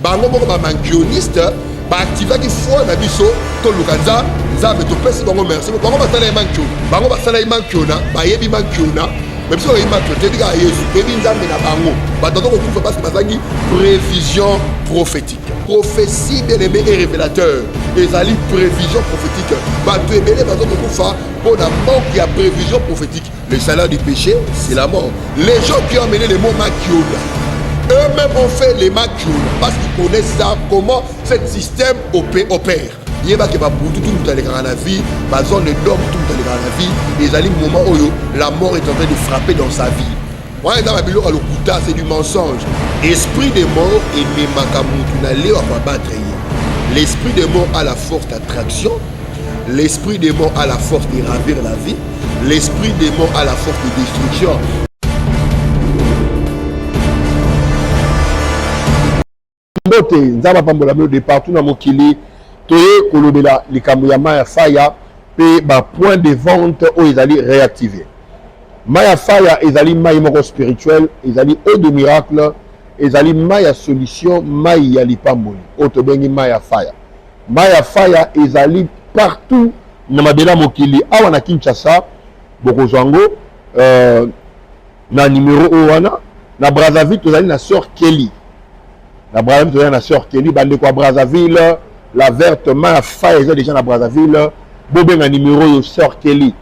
bango moko ba mankioniste ba activaki foi na biso to lukanza nzambe to pesi bango merci bango basala mankio bango basala mankiona ba yebi mankiona même si on est mankio te diga Yesu bebi nzambe na bango ba dodo ko kufa parce que bazangi prévision prophétique prophétie bien-aimé et révélateur ezali prévision prophétique ba to ebele ba dodo kufa pour la mort qui a prévision prophétique. Le salaire du péché c'est la mort. Les gens qui ont amené les mots mankiola eux-mêmes ont fait les mankiola parce qu'ils connaissent ça comment ce système opère. Il y a des gens qui ont dans la vie, des zones d'hommes tout dans la vie, et il y a des moments où la mort est en train de frapper dans sa vie. Ouais, dans la Bible, c'est du mensonge. Esprit des morts et les makamutunale à battre. L'esprit des morts a la force d'attraction, l'esprit des morts a la force de ravir la vie, l'esprit des morts a la force de destruction. Nzaba pambola de partout dans mon kili. Toye kolobela likambo ya Maya Faya pe ba point de vente où ils allaient réactiver. Maya Faya ezali mai moko spirituel, ezali eau de miracle, ezali Maya solution, Maya lipamboli. Otobengi Maya Faya. Maya Faya ezali partout na mabela mokili awa na Kinshasa, bokozwango na numéro owana na Brazzaville tozali na sœur Kelly. Na Brazzaville tozali na sœur Kelly bande kwa Brazzaville. La verte Maya Faya est déjà dans Brazzaville. Bobé un numéro de sœur Kelly.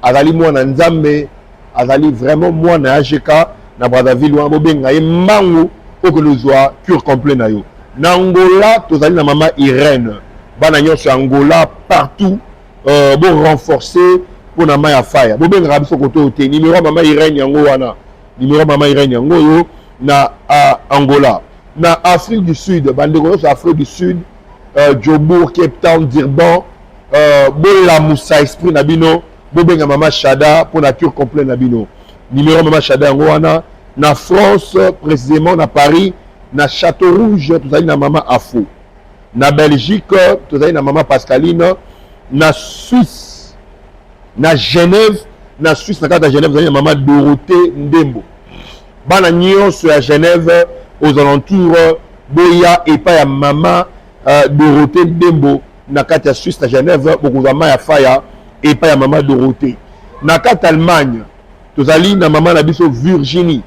Azali moi na Nzambe, azali vraiment moi na AGK na Brazzaville ou bobé ngaye mango pour que nous soit cure complet na yo. Na Angola, tozali na maman Irène. Bana nyonso Angola partout bon renforcer pour na Maya Faya. Bobé ngabi so koto te numéro maman Irène yango wana. Numéro maman Irène yango yo na Angola. Na Afrique du Sud, bandeko sur Afrique du Sud. Jobourg, Cape Town, Durban, Bola Moussa Esprit Nabino, Bobenga Mama Chada pour la cure complète Nabino. Numéro Mama Chada Ngouana, na France, précisément na Paris, na Château Rouge, tout ça na Mama Afo. Na Belgique, tout ça na Mama Pascaline, na Suisse, na Genève, na Suisse, na carte Genève, tout ça na Mama Dorothée Ndembo. Bana nyonso à Genève, aux alentours, Boya et pas ya Mama Dorothée Ndembo na kati ya Suisse na Genève beaucoup de Maya Faya et pas ya maman Dorothée na kati Allemagne tozali na maman na biso Virginie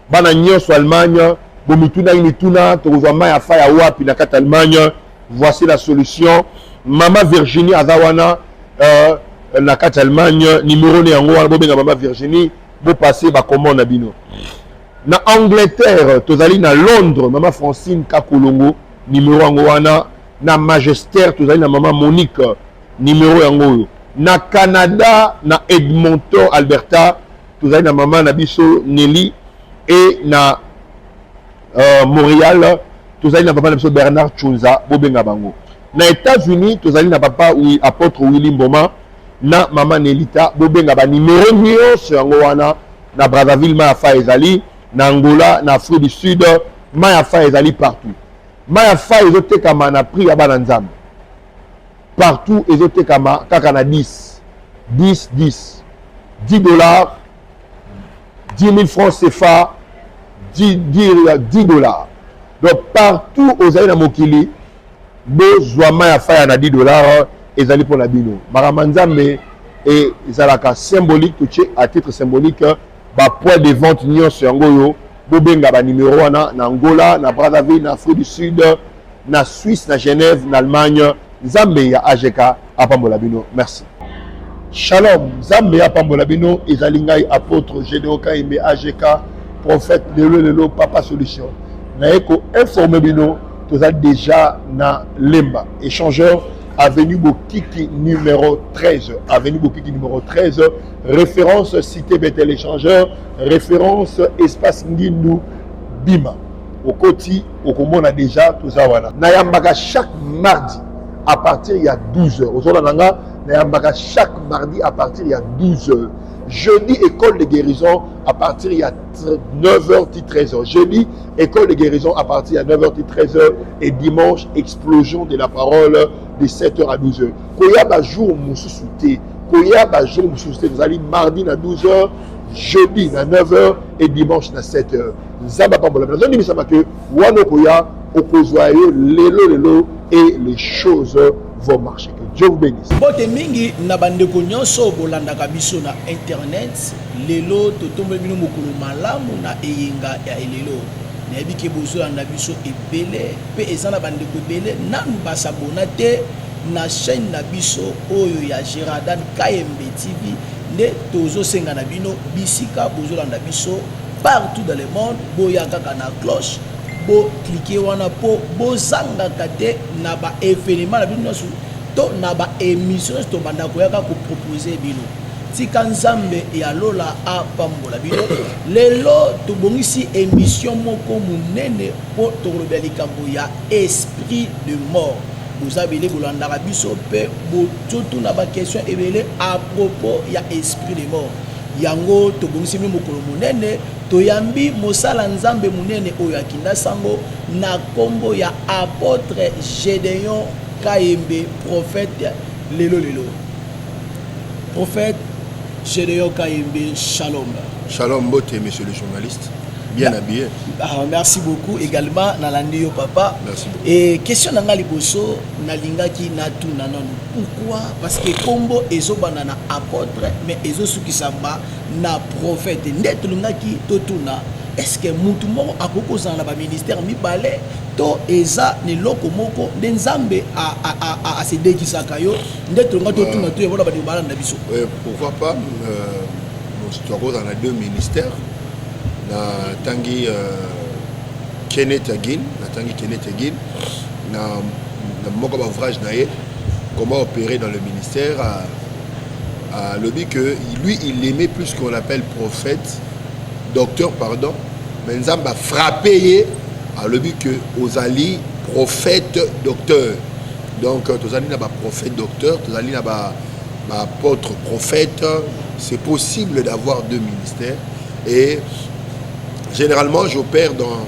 bana nyonso Allemagne bomituna mituna tozwa Maya Faya wapi na kati Allemagne voici la solution maman Virginie azawana na kati Allemagne numéro ne yango wana bobenga maman Virginie bo passer ba commande na bino na Angleterre tozali na Londres maman Francine Kakolongo numéro yango wana na Magistère tozali na maman Monique numéro yango na Canada na Edmonton Alberta tozali na maman na biso Nelly et na Montréal tozali na papa na biso Bernard Chunza bobenga bango na États-Unis tozali na papa apôtre Willy Mboma na maman Nelita bobenga ba numéro nyonso yango wana na Brazzaville Maya Faya ezali na Angola na Afrique du Sud Maya Faya ezali partout. Maya Faya ezotekama na prix ya bana nzambe partout ezotekama kaka na 10 $10 10 000 francs CFA 10 $. Donc partout ozali na mokili bozwa Maya Faya na $10 ezali pour la bino marama nzambe et ezalaka symbolique touché à titre symbolique ba point de vente nyonso yango yo bobenga ba numéro wana na Angola na Brazzaville na Afrique du Sud na Suisse na Genève na Allemagne nzambe ya AGK apambola bino merci. Shalom nzambe ya apambola bino ezali ngai apôtre Gédéon Kaimbe AGK prophète lelo papa solution na eko informer bino tozali déjà na Lemba échangeur avenue Bokiki numéro 13 avenue Bokiki numéro 13 référence cité Bethel échangeur référence espace Ngindu Bima au Koti au Komona déjà tout ça voilà Nayambaka chaque mardi à partir il y a 12h aux Olananga Nayambaka chaque mardi à partir il y a 12h jeudi école de guérison à partir il y a 9h 13h jeudi école de guérison à partir il y a 9h 13h et dimanche explosion de la parole de 7h à 12h koyaba jour mususuté koyaba jour mususuté vous allez mardi à 12h jeudi à 9h et dimanche à 7h nzamba pambola zoni misama que wano koya au joyeux, l'élo, et les choses vont marcher. Que Dieu vous bénisse. Bote mingi na bandeko nyonso bolandaka biso na internet lelo totombe bino mokolo malamu na eyenga ya elelo nayebi ke bozolanda biso ebele pe eza na bandeko ebele nanu basabona te na chaîne na biso oyo ya Geradan KMB TV nde tozosenga na bino bisika bozolanda biso partout dans le monde boya kaka na cloche bo cliquer wana po bozangaka te na ba événement na bino to na ba émission to banda koyaka ko proposer bino tika nzambe ya lola apambola bino lelo tobongisi émission moko munene po tokoloba likambo ya esprit de mort bozabele bolandaka biso pe bototo na ba question ebele à propos ya esprit de mort yango tobongisi bino mokolo munene toyambi mosala nzambe munene oyo akinda sango na kombo ya apôtre Gédéon KMB prophète lelo prophète Gédéon KMB shalom. Shalom bote monsieur le journaliste, bien habillé. Merci beaucoup également nalandi yo papa. Merci beaucoup. Et question nanga liboso nalingaki na tuna non pourquoi parce que kombo ezobana na apôtre mais ezosukisamba na prophète nde tulingaki totuna est-ce que mutu moko akokozana na ba ministère mibale to eza ni loko moko nde nzambe a se dekisaka yo nde tulingaki totuna to yebola ba dibala na biso. Pourquoi pas nous avons dans deux ministères na tangi Kenneth Agin na moko ba ouvrage na ye comment opérer dans le ministère à lobby que lui il aimait plus qu'on l'appelle prophète docteur pardon mais nous avons frappé à lobby que aux alliés prophète docteur donc tous alliés na ba prophète docteur tous alliés na ba apôtre prophète c'est possible d'avoir deux ministères et généralement j'opère dans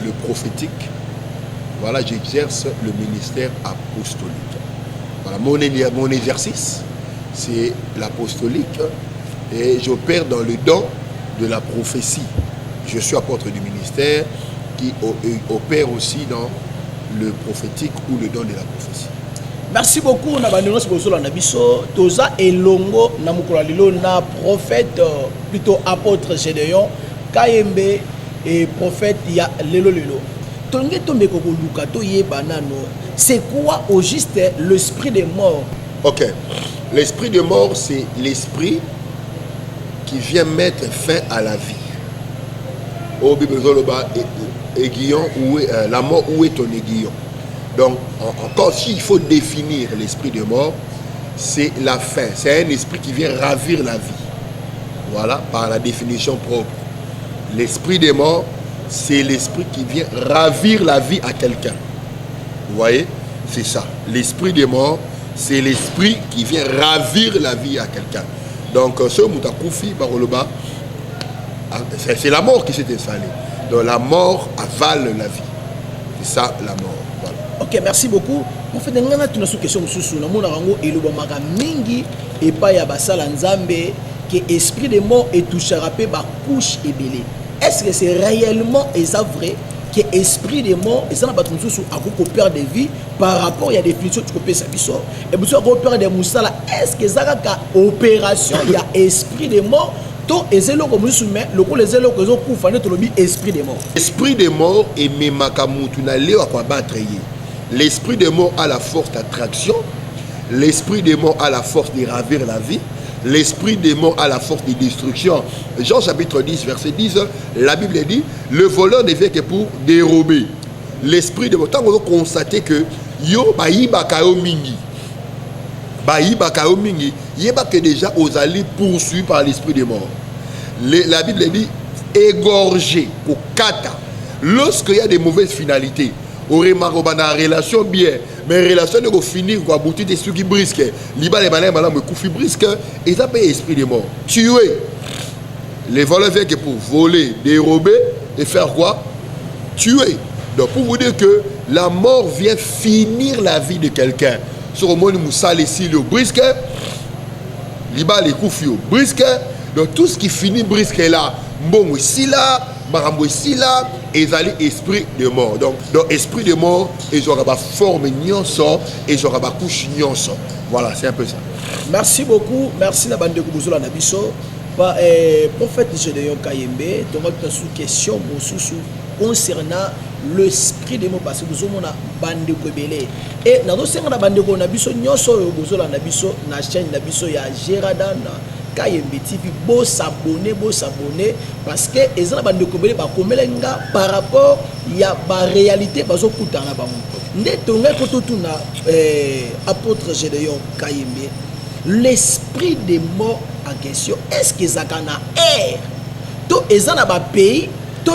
le prophétique. Voilà, j'exerce le ministère apostolique. Voilà, mon exercice, c'est l'apostolique et j'opère dans le don de la prophétie. Je suis apôtre du ministère qui opère aussi dans le prophétique ou le don de la prophétie. Merci beaucoup na bandeko sibosolo na biso toza elongo na mukolo lilo na prophète plutôt apôtre Gédéon KMB et prophète ya lelo tonge tombe ko luka to yeba nano c'est quoi au juste l'esprit de mort? OK, l'esprit de mort c'est l'esprit qui vient mettre fin à la vie. Au Bible aiguillon où est la mort, où est ton aiguillon? Donc encore s'il faut définir l'esprit de mort, c'est la fin, c'est un esprit qui vient ravir la vie. Voilà, par la définition propre. L'esprit des morts, c'est l'esprit qui vient ravir la vie à quelqu'un. Vous voyez? C'est ça. L'esprit des morts, c'est l'esprit qui vient ravir la vie à quelqu'un. Donc, ce Moutakoufi, Baroloba, c'est la mort qui s'est installée. Donc, la mort avale la vie. C'est ça, la mort. Voilà. Ok, merci beaucoup. En fait, nous avons une question sur le monde et le Bamara Mingi et pas Yabasala Nzambe que l'esprit des morts est touché à la couche et belé. Est-ce que c'est réellement vrai que l'esprit des morts et ça n'a pas de sous à beaucoup perdre des vies par rapport à la définition du copé Sabiso et vous avez peur des moussala? Est-ce que ça a une opération il y a esprit des morts? To ezelo comme soumet le ko les elo ko zo ku fane to lobi esprit des morts. Esprit des morts et memakamutu na leo kwa battre. L'esprit des morts a la force d'attraction, l'esprit des morts a la force de ravir la vie, l'esprit des morts a la force de destruction. Jean chapitre 10 verset 10, la Bible dit le voleur ne vient que pour dérober. L'esprit des morts, tant qu'on constate que yo bayiba kayo mingi. Bayiba kayo mingi, yeba que déjà aux alliés poursuivis par l'esprit des morts. La Bible dit égorger, au kata. Lorsqu'il y a des mauvaises finalités, aurait marobana relation bien, mais relation ne va finir quoi bouti des trucs qui brisent. Liba les malins malins me couffent brisque et ça peut esprit des morts. Tuer. Les voleurs viennent que pour voler, dérober et faire quoi? Tuer. Donc pour vous dire que la mort vient finir la vie de quelqu'un. Sur le monde moussa les cils brisque, liba les couffes brisque. Donc tout ce qui finit brisque là, bon ici là, marambo ici là, ezali esprit de mort. Donc esprit de mort, ils aura ba forme nyonso, ils aura ba couche nyonso. Voilà, c'est un peu ça. Merci beaucoup. Merci na bande kubuzola na biso. Prophète Gédéon Kayembe, tu as sous question concernant l'esprit de mort parce que nous avons bande kobele et na do senga na bande ko na biso nyonso bozola na biso na chaîne na biso ya Geradan Kayembe TV bo s'abonner parce que ezana bande kobele ba komelenga par rapport ya ba réalité bazo kutana ba mo nde tonga ko totuna apôtre Gédéon Kayembe l'esprit de mort en question est-ce que ça kana air to ezana ba pays to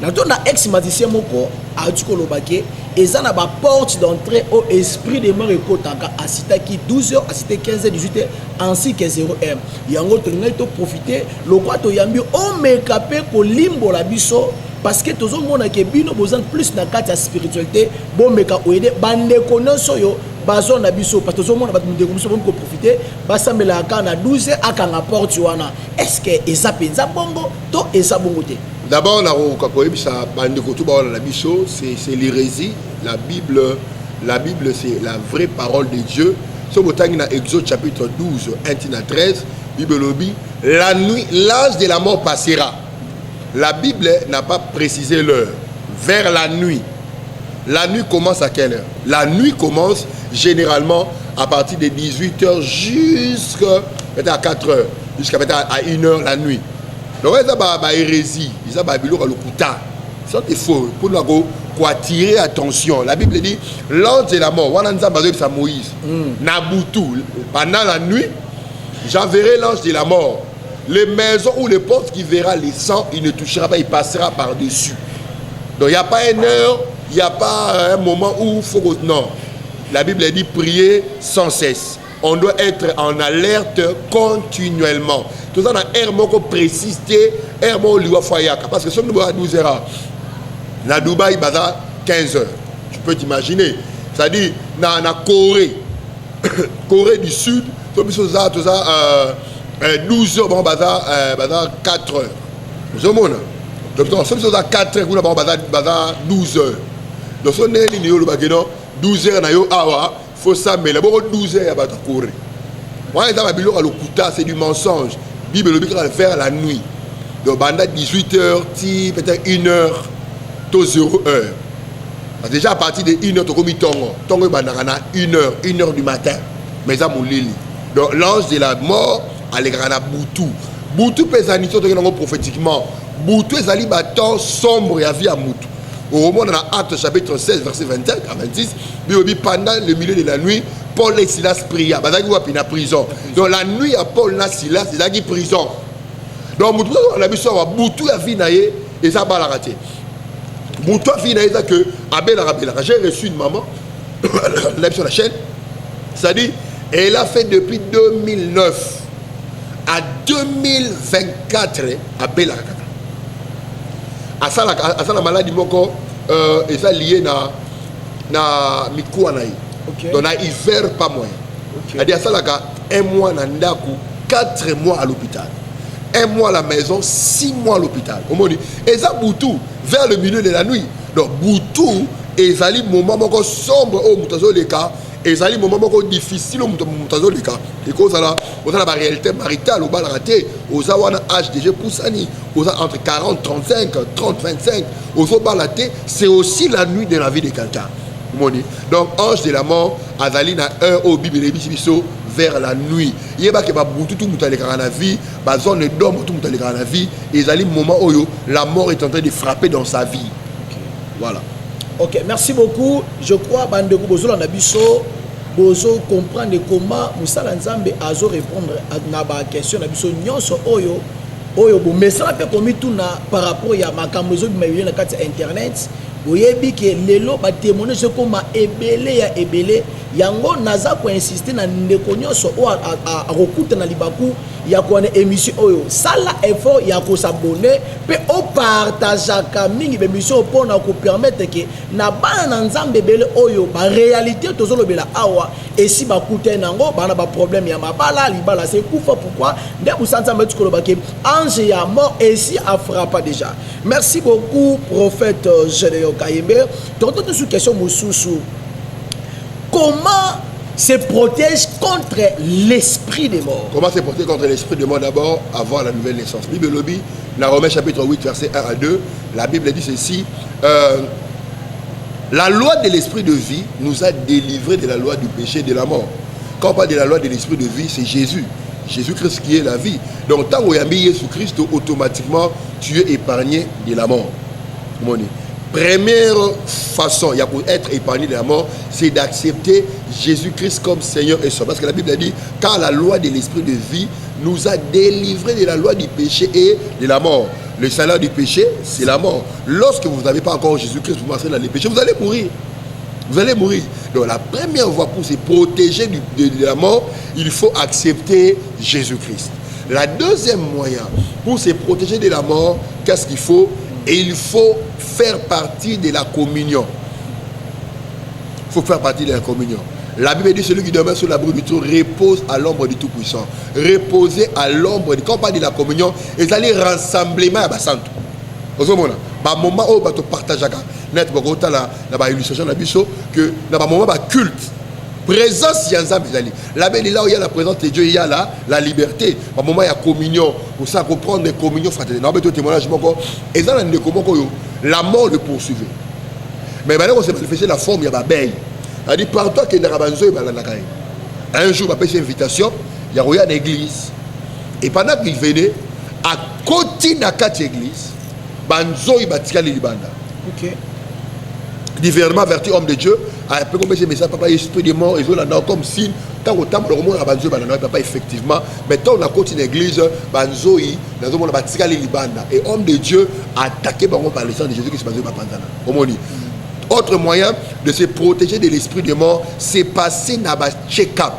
na to na ex magicien moko a dit ko lobake ezana ba porte d'entrée au esprit de mort ekotaka asita ki 12h asita 15h 18h ainsi que 0h yango to ngai to profiter lokwa to yambi o mekape ko limbola biso parce que tozo mona ke bino besoin plus na kati ya spiritualité bo meka oede bande konoso yo bazo na biso parce que tozo mona bat mundeko biso ko profiter basambela ka na 12h akanga porte wana est-ce que ezapenza bongo to ezabongo te. D'abord, c'est l'hérésie. La Bible, c'est la vraie parole de Dieu. Sur Exode chapitre 12, 1 à 13, Bible dit, la nuit, l'âge de la mort passera. La Bible n'a pas précisé l'heure. Vers la nuit. La nuit commence à quelle heure? La nuit commence généralement à partir de 18h jusqu'à 4h. Jusqu'à 1h la nuit. Donc, il y a une hérésie, il y a une lokuta. C'est faux. Pour nous attirer attention. La Bible dit l'ange de la mort. C'est Moïse. Nabutu. Pendant la nuit, j'enverrai l'ange de la mort. Les maisons ou les portes qui verra les sangs, il ne touchera pas, il passera par-dessus. Donc, il n'y a pas une heure, il n'y a pas un moment où il faut. Non. La Bible dit prier sans cesse. On doit être en alerte continuellement. Tout ça, on a un mot précis, un mot liwafayaka. Parce que si nous avons 12 heures, na Dubaï, il y a 15 heures. Tu peux t'imaginer. C'est-à-dire, dans la Corée, Corée du Sud, tout ça, 12 heures, il y a 4 heures. Vous avez donc, si vous avez 4 heures, vous avez 12 heures. Donc, si vous avez 12 heures, il faut ça, mais il y a 12 heures à Corée. C'est du mensonge. La Bible va faire la nuit. Donc, pendant 18h, peut-être 1h, 0h. Déjà à partir de 1h, tu as mis Tongo. Tongo, 1h du matin. Mais ça, mon lili. Donc, l'ange de la mort, elle est grana Boutou. Boutou, prophétiquement. Boutou, est allé bâton sombre et à vie à Moutou. Au moment dans Actes chapitre 16, verset 25 à 26, pendant le milieu de la nuit, Paul et Silas priaient. Ils en prison. Donc la nuit à Paul et Silas, ils ont prison. Donc on a vu ça, Boutou a vu et ça va la rater. Boutou a vu que Abel j'ai reçu une maman, sur la chaîne, c'est-à-dire, elle a fait depuis 2009 à 2024 Abel Arakata. À ça la maladie moko et ça lié na mikouanaï. Donc na hiver pas moins. C'est-à-dire ça là un mois na ndaku, 4 mois à l'hôpital. 1 mois à la maison, 6 mois à l'hôpital. Et ça Boutou vers le milieu de la nuit. Donc Boutou et ça li moment moko sombre au mutazo les cas et ça li moment moko difficile au mutazo les cas. Et cause là, on a la réalité maritale au bal raté, aux awana âge déjà poussani, aux entre 40 35, 30 25, aux balaté, c'est aussi la nuit de la vie de quelqu'un. Donc ange de la mort azali na heure au Bible biso vers la nuit. Yeba ke ba butu tout mutale kana vie, ba zone d'homme tout mutale kana vie, et zali moment où la mort est en train de frapper dans sa vie. Voilà. OK, merci beaucoup. Je crois bande ko bozo na biso bozo comprendre comment Moussala Nzambe azo répondre à ba question na biso nyonso oyo bo message pe komi tuna par rapport ya makambo zo bimayele na kati internet. Boyebi ke lelo ba témoigner ce comme ebele ya ebele yango naza ko insister na ndeko nyonso o a rokuta na libaku ya kone émission oyo sala effort ya ko s'abonner pe o partage ka mingi be émission pona ko permettre que na bana na nzambe bele oyo ba réalité tozolo bela awa et si ba kuté nango bana ba problème ya mabala libala c'est kufa pourquoi nde busanza metu ko lobake ange ya mort et si a frappé déjà. Merci beaucoup prophète Gédéon Kayembe. Toute sous question moussousou. Comment se protège contre l'esprit des morts? Comment se protéger contre l'esprit des morts? D'abord, avoir la nouvelle naissance. Bible lobby, la Romains chapitre 8, verset 1 à 2, la Bible dit ceci. La loi de l'esprit de vie nous a délivrés de la loi du péché et de la mort. Quand on parle de la loi de l'esprit de vie, c'est Jésus. Jésus-Christ qui est la vie. Donc, tant qu'on y a mis Jésus-Christ, automatiquement, tu es épargné de la mort. Première façon, il y a pour être épargné de la mort, c'est d'accepter Jésus-Christ comme Seigneur et Sauveur. Parce que la Bible a dit, car la loi de l'esprit de vie nous a délivrés de la loi du péché et de la mort. Le salaire du péché, c'est la mort. Lorsque vous n'avez pas encore Jésus-Christ, vous marchez dans les péchés, vous allez mourir. Vous allez mourir. Donc la première voie pour se protéger de la mort, il faut accepter Jésus-Christ. La deuxième moyen pour se protéger de la mort, qu'est-ce qu'il faut? Et il faut faire partie de la communion. Il faut faire partie de la communion. La Bible dit celui qui demeure sur l'abri du tout repose à l'ombre du Tout-Puissant. Reposer à l'ombre. Quand on parle de la communion, ils allaient rassemblement à Bassanto. Vous voyez, bah moment où tu partages net la illustration la biso que dans moment culte présence yanzambe zali la belle là où il y a la présence de Dieu il y a la liberté au moment il y a communion pour ça comprendre les communions fraternelles dans témoignage moko et dans le komoko yo la mort le poursuivait mais maintenant on s'est manifesté la forme il y a babeille a dit par toi que na banzo balana kai un jour m'a fait une invitation il y a une église et pendant qu'il venait à côté de la église banzo il batika libanda. OK. Diversement averti homme de Dieu, après comme ce message papa esprit de mort et là comme signe tant au temple le monde a banzo banana papa effectivement mais tant on a continué l'église banzo yi dans monde batika libanda et homme de Dieu a attaqué par le sang de Jésus qui se banzo bandana. Omoni. Autre moyen de se protéger de l'esprit de mort, c'est passer na ba check-up.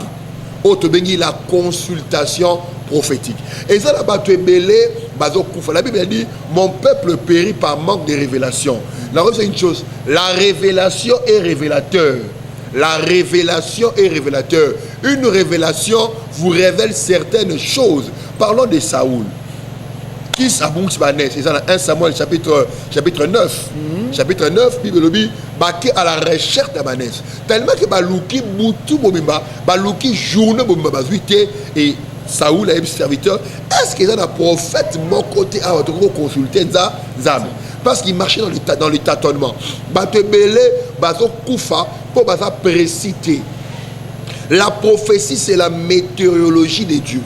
Autre bengi la consultation prophétique. Et ça là-bas tu es belé bazo kufa. La Bible dit mon peuple périt par manque de révélation. La c'est une chose, la révélation est révélateur. La révélation est révélateur. Une révélation vous révèle certaines choses. Parlons de Saoul. Qui s'abonge Banès? C'est dans 1 Samuel chapitre 9. Chapitre 9, Bible dit baké à la recherche de Banès. Tellement que balouki boutou bobimba, balouki journée bobimba bazuité et Saoul a eu serviteur. Est-ce qu'il y a un prophète mon côté à votre consulter Zam? Parce qu'il marchait dans le tâtonnement. Batebele, bazo koufa, pour baza préciter. La prophétie, c'est la météorologie de Dieu.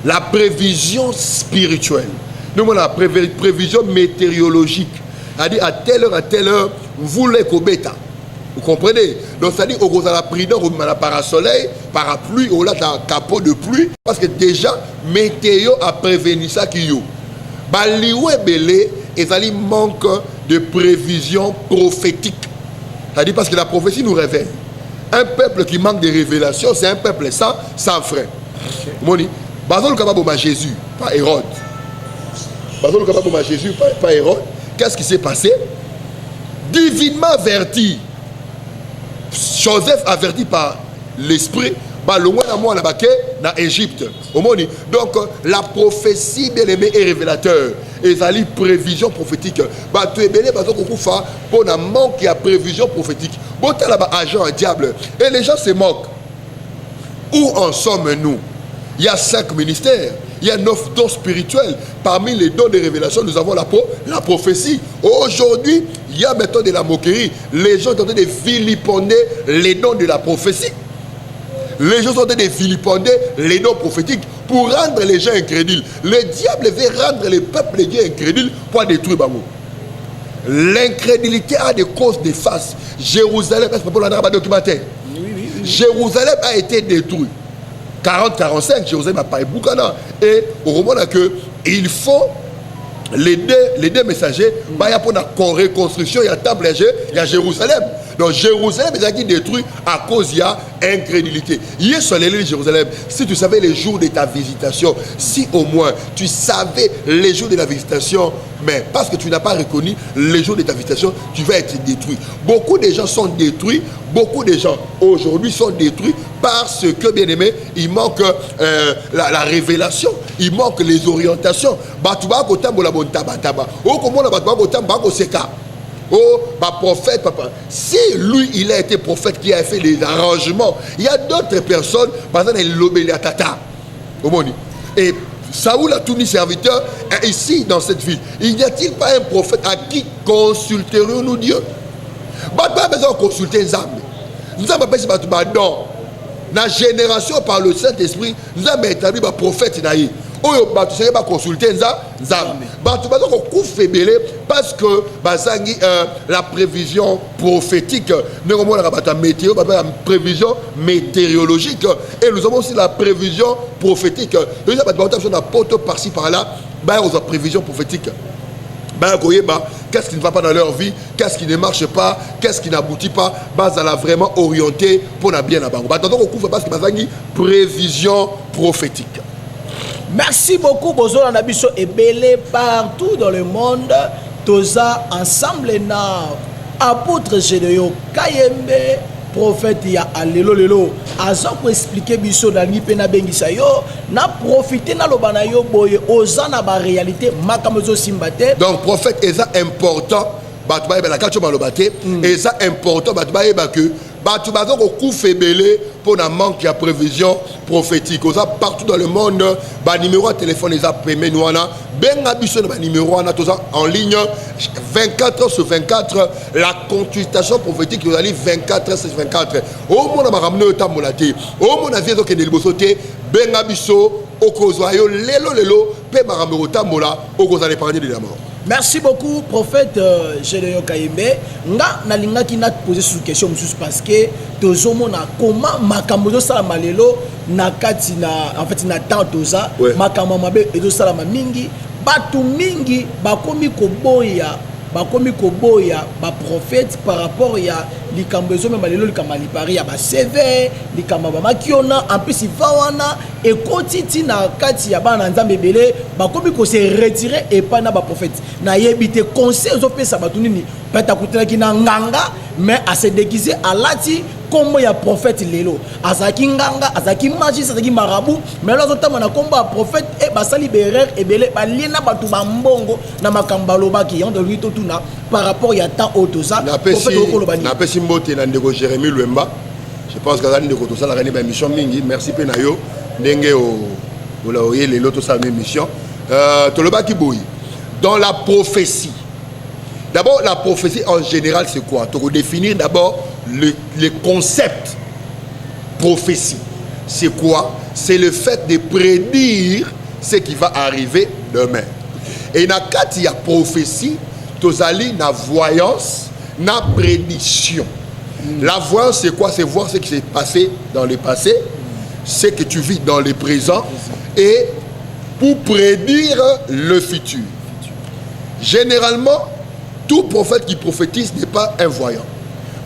La prévision spirituelle. Nous, on a la prévision météorologique. C'est-à-dire, à telle heure, vous les bêta. Vous comprenez? Donc, c'est-à-dire, on a la prudence, on a la parasoleil, parapluie, on a un capot de pluie. Parce que déjà, météo a prévenu ça qui y a. Balioué belé, et ça manque de prévision prophétique. C'est-à-dire, parce que la prophétie nous révèle. Un peuple qui manque de révélation, c'est un peuple sans frère. Moni, Bazol Kababoma Jésus, pas Hérode. Bazol Kababoma Jésus, pas Hérode. Qu'est-ce qui s'est passé? Divinement averti. Joseph averti par l'esprit, dans Égypte. Donc la prophétie bien aimée est révélateur. Et ça lit prévision prophétique. Tu es béni parce que pour un manque de prévision prophétique. Bon, tu as là-bas agent, un diable. Et les gens se moquent. Où en sommes-nous? Il y a 5 ministères. Il y a 9 dons spirituels. Parmi les dons de révélation, nous avons la prophétie. Aujourd'hui, il y a maintenant de la moquerie. Les gens sont en train de vilipender les dons de la prophétie. Les gens sont en train de vilipender les dons prophétiques pour rendre les gens incrédules. Le diable veut rendre le peuple de Dieu incrédule pour détruire Bango. L'incrédulité a des causes néfastes. Jérusalem, est-ce que vous avez un documentaire? Jérusalem a été détruit. 40-45, Jérusalem a pas Boukana. Et au moment là que il faut les deux messagers, il y a pour la reconstruction, il y a temple, il y a Jérusalem. Donc Jérusalem est qui détruit à cause de l'incrédulité. Hier sur l'île de Jérusalem, si tu savais les jours de ta visitation, si au moins tu savais les jours de la visitation, mais parce que tu n'as pas reconnu les jours de ta visitation, tu vas être détruit. Beaucoup de gens sont détruits, beaucoup de gens aujourd'hui sont détruits parce que, bien aimé, il manque la révélation, il manque les orientations. Oh, prophète, papa. Si lui, il a été prophète qui a fait les arrangements, il y a d'autres personnes, par exemple, l'obélia tata. Et Saoul a tout mis serviteur, et ici, dans cette ville, il n'y a-t-il pas un prophète à qui consulterions-nous Dieu? Pas besoin de consulter les âmes. Nous avons pas dans la génération par le Saint-Esprit, nous avons établi un prophète naïf. Oyo batu seke ba consulter nzambe batu bazo ko kufebele parce que bazangi la prévision prophétique ne komona bata météo ba prévision météorologique et nous avons aussi la prévision prophétique nous avons batu sur la porte par-ci par-là ba aux prévision prophétique ba koyeba qu'est-ce qui ne va pas dans leur vie, qu'est-ce qui ne marche pas, qu'est-ce qui n'aboutit pas, base à la vraiment orienté pour la bien à bango batu ko kufe parce que bazangi prévision prophétique. Merci beaucoup, Bozo Nabiso et Belé partout dans le monde. Toza ensemble na apôtre Gédéon Kayembe, prophète ya alelo lelo. Aza ko expliquer biso na ni pena bengisa yo, na profiter na lobana yo boye oza na ba réalité makamozo simbate. Donc prophète eza important, batu ba la kacho malobate, eza important batu ba que batu ba ko kufebele pour un manque de prévision prophétique. Partout dans le monde, le numéro de téléphone est appelé Nouana. Ben Abisso, le numéro en ligne 24 heures sur 24. La consultation prophétique, vous allez 24 heures sur 24. Au moins, on a ramené le temps de la tête. Au moins, on a vu que les bosotés, Ben Abisso, au Kozoayo, Lelo, Pe Maramorota Mola, au Kozale parler de la mort. Merci beaucoup, prophète Gédéon Kayembe. Nga nalinga ki nat poser sous question parce que tozomona comment makambo salama lelo na kati na en fait na temps toza makambo mabe ezo salama mingi batu mingi bakomi koboya ba prophète par rapport ya likambo ezo même lelo likambo lipari ya ba CV likambo ba makiona en plus ivawana et kotiti na kati ya bana nzambe belé bakomi ko se retirer et pas na ba prophète na yebite conseil ezo pesa batu nini peta kutela ki na nganga mais à se déguiser à lati comme ya prophète lelo azaki nganga azaki magicien azaki marabout mais là zotama na komba prophète et basali berer et belé balina batu bambongo na makamba lobaki on lui totuna par rapport ya temps otoza prophète okolobani na pesi mbote na ndeko Jérémie Lwemba. Je pense que ça ndeko to sala ba émission mingi merci pe na yo ndenge o la oye lelo to sa émission to lobaki boyi dans la prophétie. D'abord, la prophétie en général, c'est quoi? Tu dois définir d'abord le concept prophétie. C'est quoi? C'est le fait de prédire ce qui va arriver demain. Et dans il y a prophétie, tu as la voyance, la prédiction. La voyance, c'est quoi? C'est voir ce qui s'est passé dans le passé, ce que tu vis dans le présent, et pour prédire le futur. Généralement, tout prophète qui prophétise n'est pas un voyant.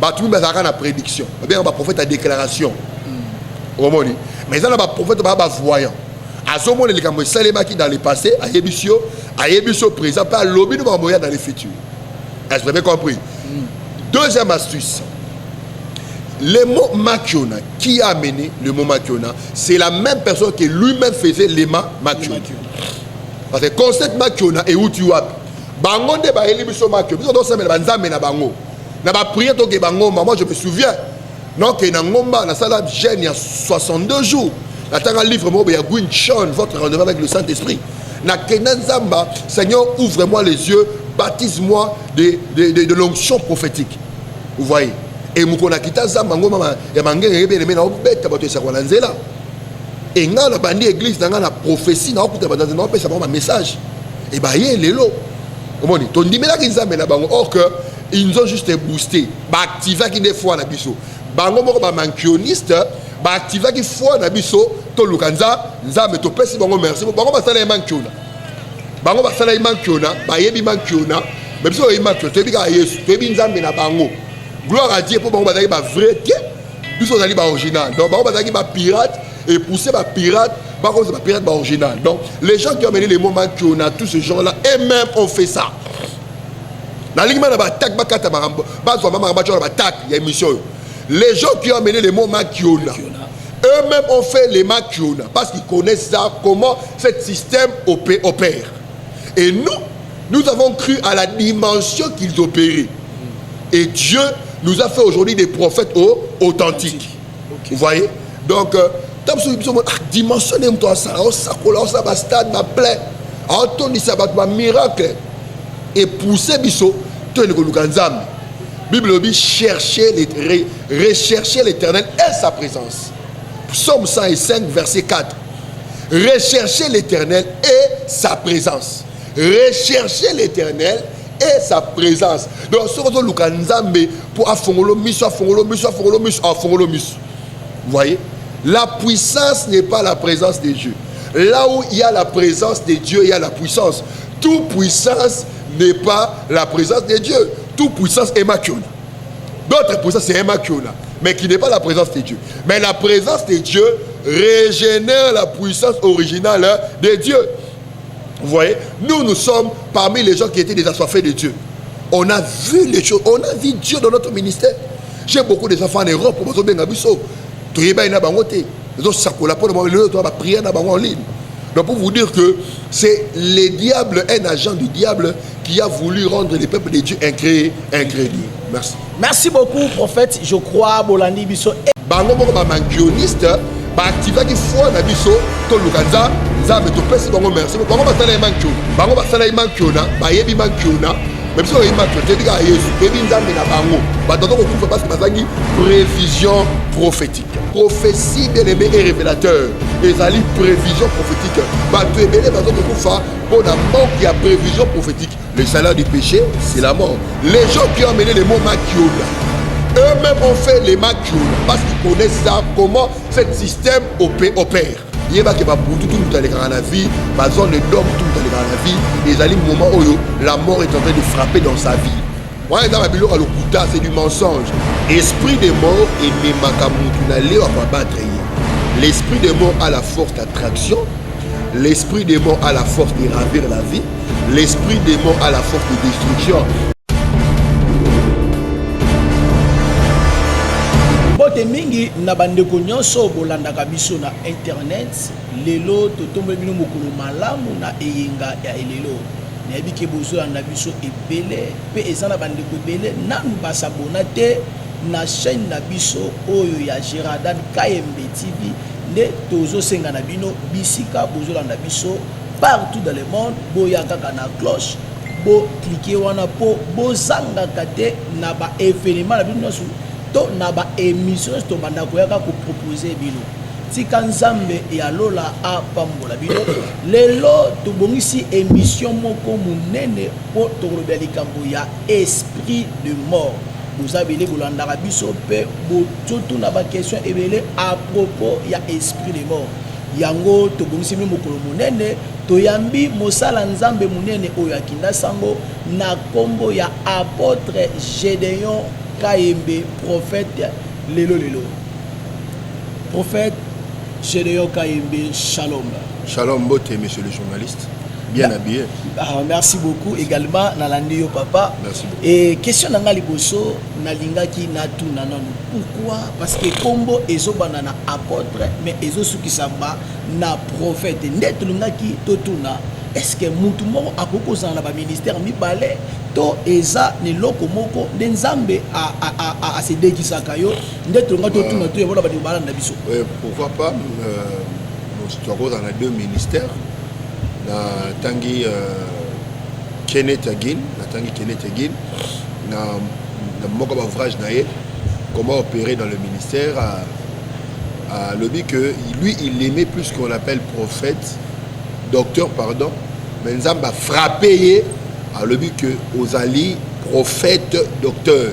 Tout le monde a une prédiction. Un prophète a une déclaration. Mais il y a un prophète qui est voyant. À ce moment, il y a des dans le passé, à Yébissio présent, pas lobby dans le futur. Est-ce que vous avez compris? Deuxième astuce. Le mot Makiona, qui a amené le mot Makiona, c'est la même personne qui lui-même faisait les Makiona. Parce que le concept Makiona est où tu as. Bango de ba elibiso makyo biso dosa mena banzambe na bango na ba prière to ke bango moi je me souviens non que na ngomba na sala jeune il y a 62 jours na tanga livre mo ya Gwyn Sean votre rendez-vous avec le Saint-Esprit na kenanzamba Seigneur ouvre-moi les yeux baptise-moi de l'onction prophétique vous voyez et mukona kita zamba ngoma ya mangenge ebele mena obeta bato sa kwa nzela et nga na bandi église na nga na prophétie na okuta banza na pesa ba message et ba yé lelo. Or que ils nous ont juste boosté. Activer qui des fois na biso. Bango moko ba mankioniste, ba activer qui fois na biso to lukanza, nzambe to pesi bango merci. Bango ba sala mankiona. bango basala imankiona bayebi mankiona mais biso imankiona toyebi kaka yesu toyebi nzambe na bango gloire à Dieu pour bango bazali ba vrai te biso ozali ba original donc bango bazali ba pirate et pousser ba pirate bango c'est ba pirate ba original donc les gens qui ont mené les mots mankiona tous ces gens là et même ont fait ça na lingma na ba attaque ba kata ba zo mama ba ba attaque il y a émission les gens qui ont mené les mots mankiona eux-mêmes ont fait les makiona parce qu'ils connaissent ça, comment ce système opère. Et nous avons cru à la dimension qu'ils opéraient. Et Dieu nous a fait aujourd'hui des prophètes authentiques. Okay. Vous voyez? Donc, dimensionnez-moi ça, ça va stade, ma plaie, ça va miracle. Et pousser biso, Bible dit rechercher l'éternel et sa présence. Psaume 105, verset 4. Recherchez l'éternel et sa présence. Recherchez l'éternel et sa présence. Donc, ce que nous avons pour vous voyez, la puissance n'est pas la présence de Dieu. Là où il y a la présence de Dieu, il y a la puissance. Toute puissance n'est pas la présence de Dieu. Toute puissance est makiona. D'autres puissances, c'est makiona, mais qui n'est pas la présence de Dieu. Mais la présence de Dieu régénère la puissance originale de Dieu. Vous voyez, nous sommes parmi les gens qui étaient des assoiffés de Dieu. On a vu les choses, on a vu Dieu dans notre ministère. J'ai beaucoup des enfants en Europe, pour donc pour vous dire que c'est le diable, un agent du diable qui a voulu rendre les peuples de Dieu incrédules. Merci. Merci beaucoup, prophète. Je crois, Bolandi Bisso. Bango moko ba mankioniste, ba activa ki foi na biso to lukanza, nzambe to pesi bango merci. Bango ba sala mankiona. Bango ba sala mankiona, ba yebi mankiona. Même si on est mankiona, te diga Yesu, yebi nzambe na bango. Ba toto ko kufa parce que bazangi prévision prophétique. Prophétie bien-aimée et révélateur. Ezali prévision prophétique. Ba to ebele ba toto kufa pour la mort qui a prévision prophétique. Le salaire du péché, c'est la mort. Les gens qui ont mené les mots makiona, eux-mêmes ont fait les makiona parce qu'ils connaissent ça, comment ce système opère. Il y a des gens qui ont la vie, ma zone de l'homme, tout la vie, et ils allaient au moment où la mort est en train de frapper dans sa vie. Moi, dans la Bible, c'est du mensonge. Esprit des morts et les makamutunale à battre. L'esprit des morts a la force d'attraction. L'esprit des morts a la force de ravir la vie. L'esprit des morts a la force de destruction. Bote mingi na bandeko nyonso bolandaka biso na internet lelo totombe bino mokolo malamu na eyenga ya elelo nayebi ke bozolanda biso ebele pe eza na bandeko ebele nanu basabona te na chaîne na biso oyo ya Geradan KMB TV nde tozosenga na bino bisika bozolanda biso partout dans le monde boya kaka na cloche bo cliquer wana po bozangaka te na ba événement na bino to na ba émission to banda koyaka ko proposer bino tika nzambe ya lola apambola bino lelo tobongisi émission moko munene po tokoloba likambo ya esprit de mort vous avez les bolandaka biso pe bototo na ba question ebele à propos ya esprit de mort yango tobongisi mokolo munene toyambi mosala nzambe munene oyo akinda sango na kombo ya apôtre Gédéon KMB prophète lelo. Prophète Gédéon KMB, shalom. Shalom, beauté, monsieur le journaliste. Bien habillé. Ah, merci beaucoup. Également, Nalandi yo papa. Merci beaucoup. Et question nanga liboso, nalingaki natu nananu. Pourquoi? Parce que kombo ezo banana apôtre, mais ezo sukisamba na prophète. Net lungaki totuna. Est-ce que mutu moko akokozana na ba ministère mibale to eza ni loko moko de nzambe a se dekisaka yo ndeto nga to tuna to yebola ba di balanda biso. Oui, pourquoi pas tu as deux ministères na tangi Kenneth Agin, na moko ba ouvrage na ye comment opérer dans le ministère à lobby que lui il aimait plus qu'on l'appelle prophète docteur pardon mais nous avons frappé à lobby que Ozali prophète docteur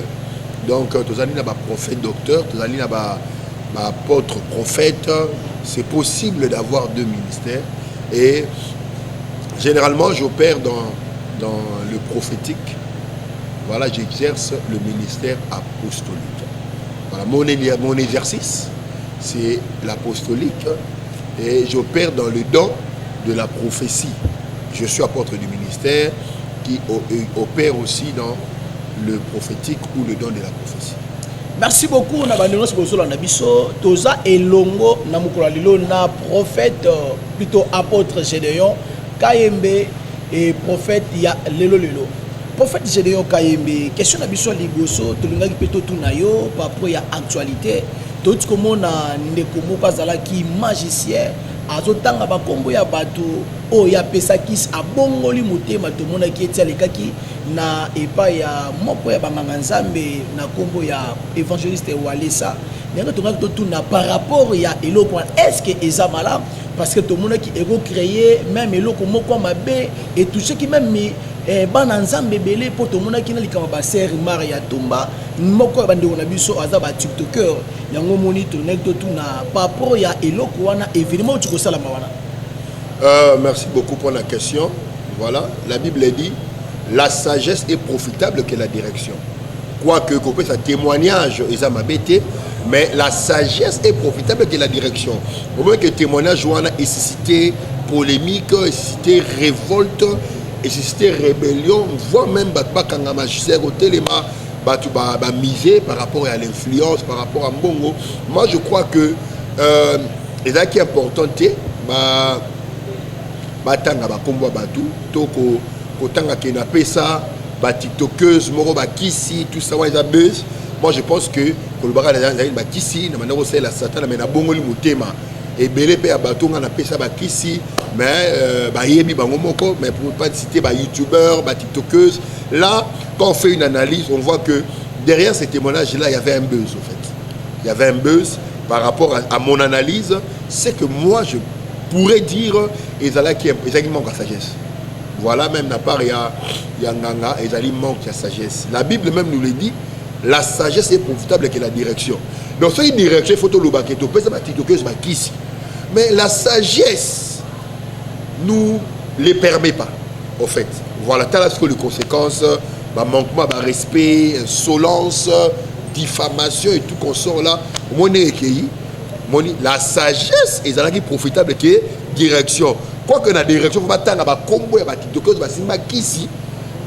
donc Ozali n'a pas prophète docteur Ozali n'a pas apôtre prophète c'est possible d'avoir deux ministères et Généralement, j'opère dans le prophétique. Voilà, j'exerce le ministère apostolique. Voilà, mon exercice, c'est l'apostolique et j'opère dans le don de la prophétie. Je suis apôtre du ministère qui opère aussi dans le prophétique ou le don de la prophétie. Merci beaucoup na bandeno sibosolo na biso toza elongo na mukula lilo na prophète plutôt apôtre Gédéon Kayembe et prophète ya lelo. Prophète Gédéon Kayembe, question na biso liboso tolingaki pe totuna yo par rapport ya actualité tout comme na ndeko moko azalaki magicien azotanga bakombo ya bato o ya pesakis abongoli motema tomonaki eti alekaki na epa ya moko ya banganga nzambe na kombo ya évangéliste Walesa ndenge tongaki totuna par rapport ya eloko est-ce que eza malamu parce que tomonaki eko créer même eloko moko mabe et touché qui même bana nzambe belé po tomonaki na likama ba ser Maria Tumba moko ya bandeko na biso aza ba tiktoker yango moni tongaki totuna par rapport ya eloko wana événement tu kosala mawana. Merci beaucoup pour la question. Voilà, la Bible dit la sagesse est profitable que la direction. Quoique ça témoignage mais la sagesse est profitable que la direction. Au moins que témoignage est suscité polémique, suscité révolte, suscité rébellion, voire même quand magicien au téléma miser par rapport à l'influence, par rapport à Mbongo. Moi je crois que et ça qui est important batanga bakombo batu toko kotanga kena pesa tiktokeuse moro bakisi tout ça wa buzz. Moi je pense que kolobaka na bakisi na manako c'est la satan mais na bongoli motema et belé pe abatonga na pesa bakisi mais bayebi bango moko mais pour pas citer ba youtubeur ba tiktokeuse là quand on fait une analyse on voit que derrière ces témoignages là il y avait un buzz en fait. Il y avait un buzz par rapport à mon analyse, c'est que moi je pourrais dire ezala qui manque à sagesse. Voilà, même la part il y a nganga ezali manque à sagesse. La Bible même nous le dit, la sagesse est profitable que la direction. Donc cette direction il faut tout le baketo pesa ba tiktokeuse ba kisi. Mais la sagesse nous les permet pas en fait. Voilà, t'as là ce que les conséquences, bah manquement de respect, insolence, diffamation et tout qu'on sort là, la sagesse est profitable que direction. Quoi que la direction, il faut attendre à combo et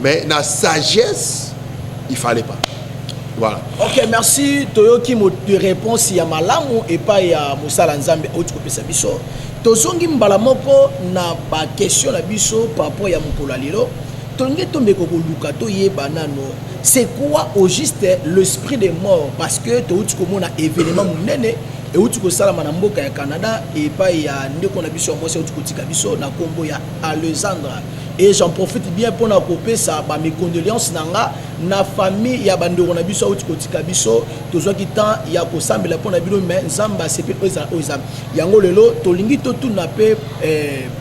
mais la sagesse, il ne fallait pas. Voilà. Ok, merci. Toyoki mo réponse ya malamu et pas ya Moussala Nzambe autre que ça biso. Tozongi mbala moko na ba question la biso par rapport ya mokolo lelo. Tonge tombe ko luka to yeba nano. C'est quoi au juste l'esprit des morts parce que tu as un événement munene et où tu as salama na mboka ya Canada et pas ya ndeko na biso moi c'est où tu tika biso na kombo ya Alexandra et j'en profite bien pour na couper ça ba mes condoléances nanga na famille ya bandeko na biso où tu tika biso tozwa ki temps ya ko sambela pour na bino mais nzamba c'est pe ozam yango lelo tolingi to tu na pe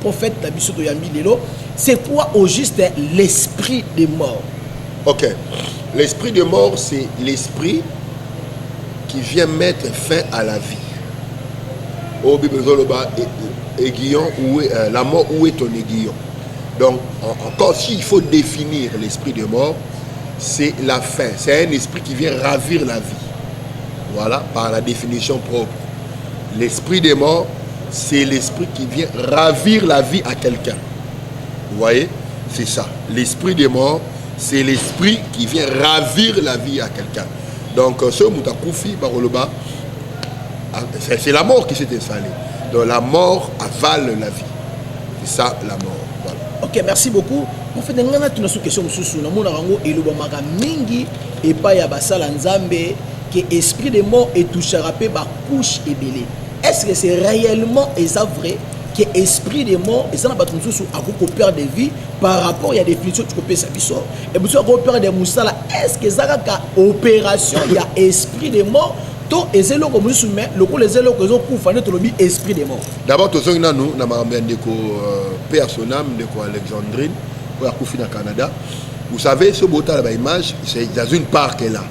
prophète na biso to yambi lelo c'est quoi au juste l'esprit des morts? Ok. L'esprit de mort, c'est l'esprit qui vient mettre fin à la vie. Au Bible, aiguillon, la mort, où est ton aiguillon? Donc, encore s'il faut définir l'esprit de mort, c'est la fin. C'est un esprit qui vient ravir la vie. Voilà, par la définition propre. L'esprit de mort, c'est l'esprit qui vient ravir la vie à quelqu'un. Vous voyez? C'est ça. L'esprit de mort, c'est l'esprit qui vient ravir la vie à quelqu'un. Donc, ce Moutakoufi, Baroloba, c'est la mort qui s'est installée. Donc, la mort avale la vie. C'est ça, la mort. Voilà. Ok, merci beaucoup. En fait, nous avons une question. Nous avons mingi et pas ya basala nzambe que l'esprit de mort est touché à la couche et belé. Est-ce que c'est réellement vrai que l'esprit des morts et ça n'a pas tout sous à perdre des vies par rapport à la définition du copé sabiso et vous avez peur des moussala est-ce que ça a opération il y a esprit des morts to ezelo comme soumet le ko les elo que zo ku fane to lobi esprit des morts d'abord to zongi nanu na makambo ndeko personam ndeko Alexandrine pour akufi na Canada vous savez ce bota la image c'est dans une part qu'elle là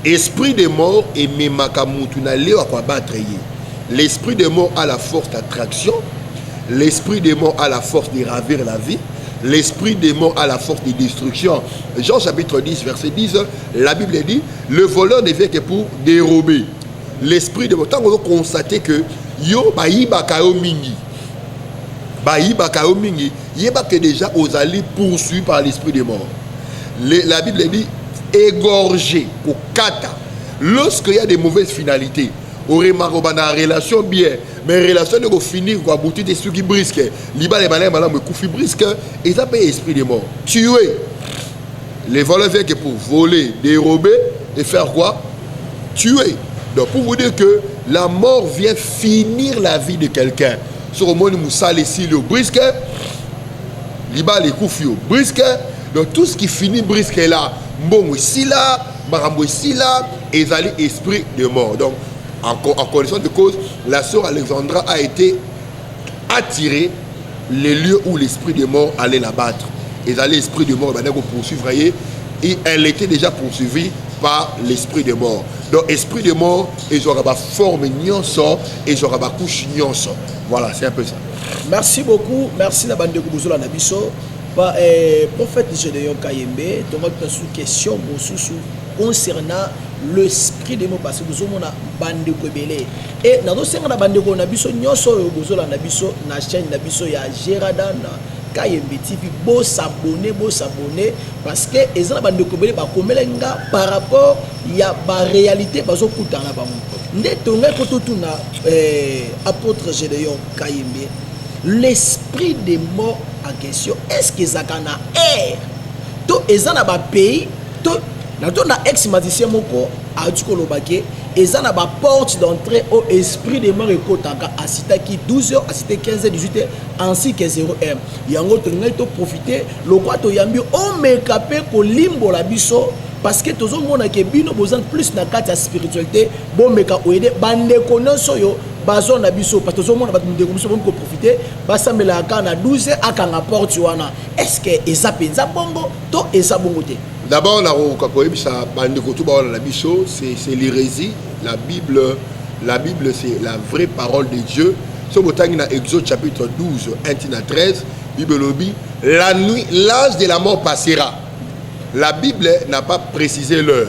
esprit des morts et memakamutu na leo kwa battre l'esprit des morts a la force d'attraction. L'esprit des morts a la force de ravir la vie. l'esprit des morts a la force de destruction. Jean chapitre 10, verset 10, la Bible dit, le voleur ne vient que pour dérober. L'esprit des morts, tant qu'on a constaté que yo baïba kao mingi, yeba que déjà aux alliés poursuivis par l'esprit des morts. La Bible dit, égorgé, au kata, lorsqu'il y a des mauvaises finalités, au remarque dans relation bien, mais relation de finir quoi bouti des sous qui brisque, liba les malins malins me coufi brisque, et ça paye esprit des morts. Tuer. Les voleurs viennent que pour voler, dérober et faire quoi? Tuer. Donc pour vous dire que la mort vient finir la vie de quelqu'un. Sur le monde moussa les silos brisque, liba les coufi brisque. Donc tout ce qui finit brisque là, bon ici là, marambo ici là, et ils allaient esprit de mort. Donc en connaissance de cause, la sœur Alexandra a été attirée les lieux où l'esprit de mort allait la battre. Ils allaient l'esprit de mort, poursuivre, et elle était déjà poursuivie par l'esprit de mort. Donc esprit de mort, ils auront forme nyonso, ils auront couche nyonso. Voilà, c'est un peu ça. Merci beaucoup, merci la bande de Kubuzola Nabiso. Prophète Gédéon Kayembe, tu as une question concernant l'esprit des mots parce que nous sommes bande de Kobele. Et dans la bande de Nabiso, nous sommes Nabiso, na chaîne Nabiso, il y a Geradan Kayembe TV, beau s'abonner parce que les gens bande de Kobele, par rapport il y a la réalité, parce que tout en a apôtre Gédéon Kayembe, l'esprit des morts en question, est-ce que ça a air? To ezan na ba pays, to na ex-magicien moko a du kolobake, ezan na ba porte d'entrée au esprit des morts ekotaka a cité qui 12h, a cité 15h, 18h, ainsi que 0h. Yango to ngai to profiter, lo kwa to yambi o mekape ko limbo la biso parce que tozo mona ke bino besoin plus na kati ya spiritualité, bon meka oede bande konoso yo bazon na biso parce que tozo mona ba ndeko biso bon ko profiter, ba samela ka na 12h akanga porte wana. Est-ce que eza penza bongo to eza bongo te? D'abord la koyebisa bande ko to ba na biso, c'est l'hérésie. La Bible c'est la vraie parole de Dieu. So botangi na Exode chapitre 12, 1 à 13, Bible lobi, la nuit l'âge de la mort passera. La Bible n'a pas précisé l'heure.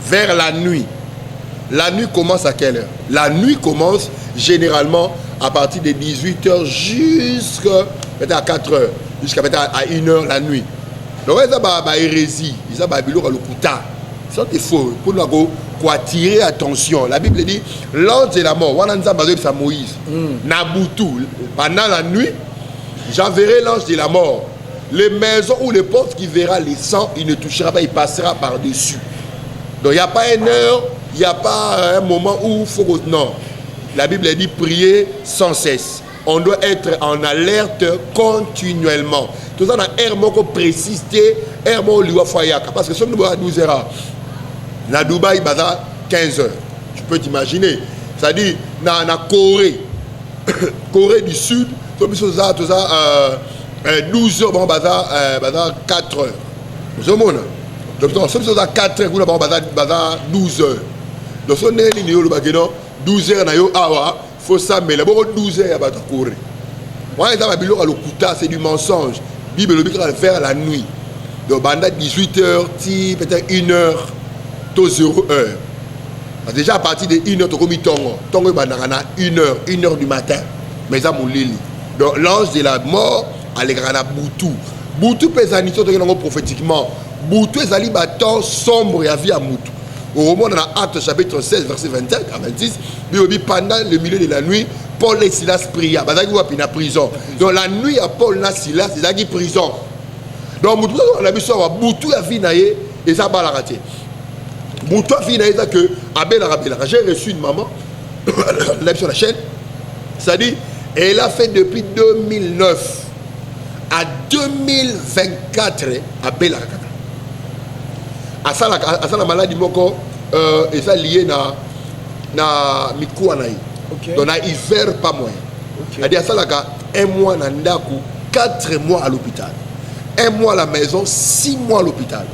Vers la nuit. La nuit commence à quelle heure? La nuit commence généralement à partir de 18h jusqu'à 4h. Jusqu'à 1h la nuit. Donc, il y a une hérésie. Il y a une lokuta. Ça, c'est faux. Pour nous attirer attention. La Bible dit l'ange de la mort. C'est Moïse. Naboutou. Pendant la nuit, j'enverrai l'ange de la mort. Les maisons ou les portes qui verra les sangs, il ne touchera pas, il passera par-dessus. Donc il n'y a pas une heure, il n'y a pas un moment où il faut... Non. La Bible dit prier sans cesse. On doit être en alerte continuellement. Tout ça, on a un mot précisé, un mot liwa foyaka. Parce que si on est à 12h, à Dubaï, il y a 15h. Tu peux t'imaginer. C'est-à-dire, dans la Corée, Corée du Sud, tout ça, 12h, bon, 4h. Vous savez, donc, si vous avez 4h, vous avez 12h. Donc, si vous avez 12h, il faut ça, mais d'abord 12h, il y a pas de courir. Moi, c'est du mensonge. Bible vers la nuit. Donc, 18h, peut-être 1h, 0h. Déjà, à partir de 1h, tu as mis tongo. Tongo, 1h du matin. Mais ça, mon lili. Donc, l'ange de la mort, Alexandra Boutou. Boutou peut être prophétiquement. Boutou est un bâton sombre et à vie à Moutou. Au moment dans Actes chapitre 16, verset 25 à 26, pendant le milieu de la nuit, Paul et Silas priaient. Ils sont en prison. Donc la nuit, à Paul et Silas, ils sont en prison. Donc Moutou, on a vu ça, Boutou a vu et ça va la rater. Boutou a vu que Abel Arabella. J'ai reçu une maman, sur la chaîne, ça dit, elle a fait depuis 2009 à 2024 à Belakaka. À ça la maladie moko et ça lié na mikuanaï. Donc na hiver pas moins. Okay. À ça la un mois na ndaku, 4 mois à l'hôpital. 1 mois à la maison, 6 mois à l'hôpital.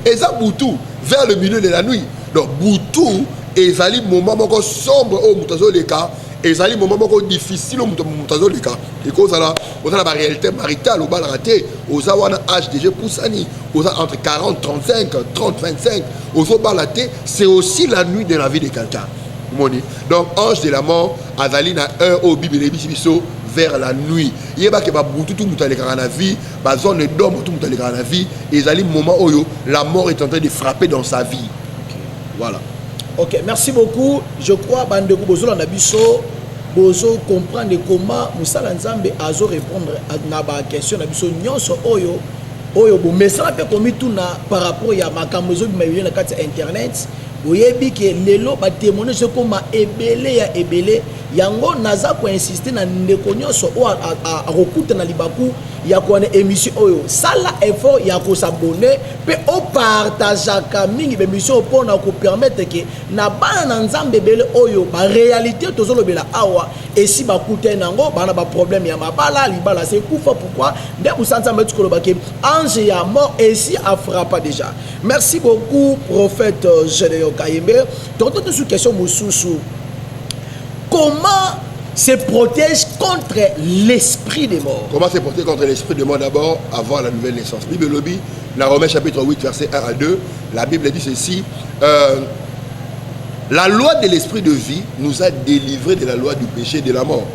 Et ça Boutou vers le milieu de la nuit. Donc Boutou et Zali moment moko sombre au Moutazo les cas et ça les moments difficiles au montazo les cas et cause là on a la réalité maritale au bal raté aux awana âge déjà poussani aux entre 40 35 30 25 aux balaté c'est aussi la nuit de la vie de quelqu'un moni donc ange de la mort azali na un au bible biso vers la nuit yeba ke ba butu tout mutaleka na vie ba zone d'homme tout mutaleka na vie et zali moment oyo la mort est en train de frapper dans sa vie. Voilà. Ok, merci beaucoup. Je crois bande ko bozo na biso bozo comprendre comment Moussala Nzambe azo répondre à ba question na biso nyonso oyo bo message pe komi tuna par rapport ya makambo zo bi na kati internet. Oyebi ke lelo ba témoigner ce comme ebele ya ebele yango naza ko insister na ndeko nyonso o a rokuta na libaku ya ko na émission oyo sala effort ya ko s'abonner pe o partager ka mingi be émission pour na ko permettre que na bana na nzambe bele oyo ba réalité tozolobela awa et si ba kuta nango bana ba problème ya mabala libala c'est kufa pourquoi nde busanza metu koloba ke ange ya mort et si a frappé déjà. Merci beaucoup prophète Gédéon Kayembe. Donc toute une question Moussousou. Comment se protège contre l'esprit des morts? Comment se protéger contre l'esprit des morts d'abord avant la nouvelle naissance? Bible lobby, dans Romains chapitre 8 verset 1 à 2, la Bible dit ceci, la loi de l'esprit de vie nous a délivrés de la loi du péché et de la mort.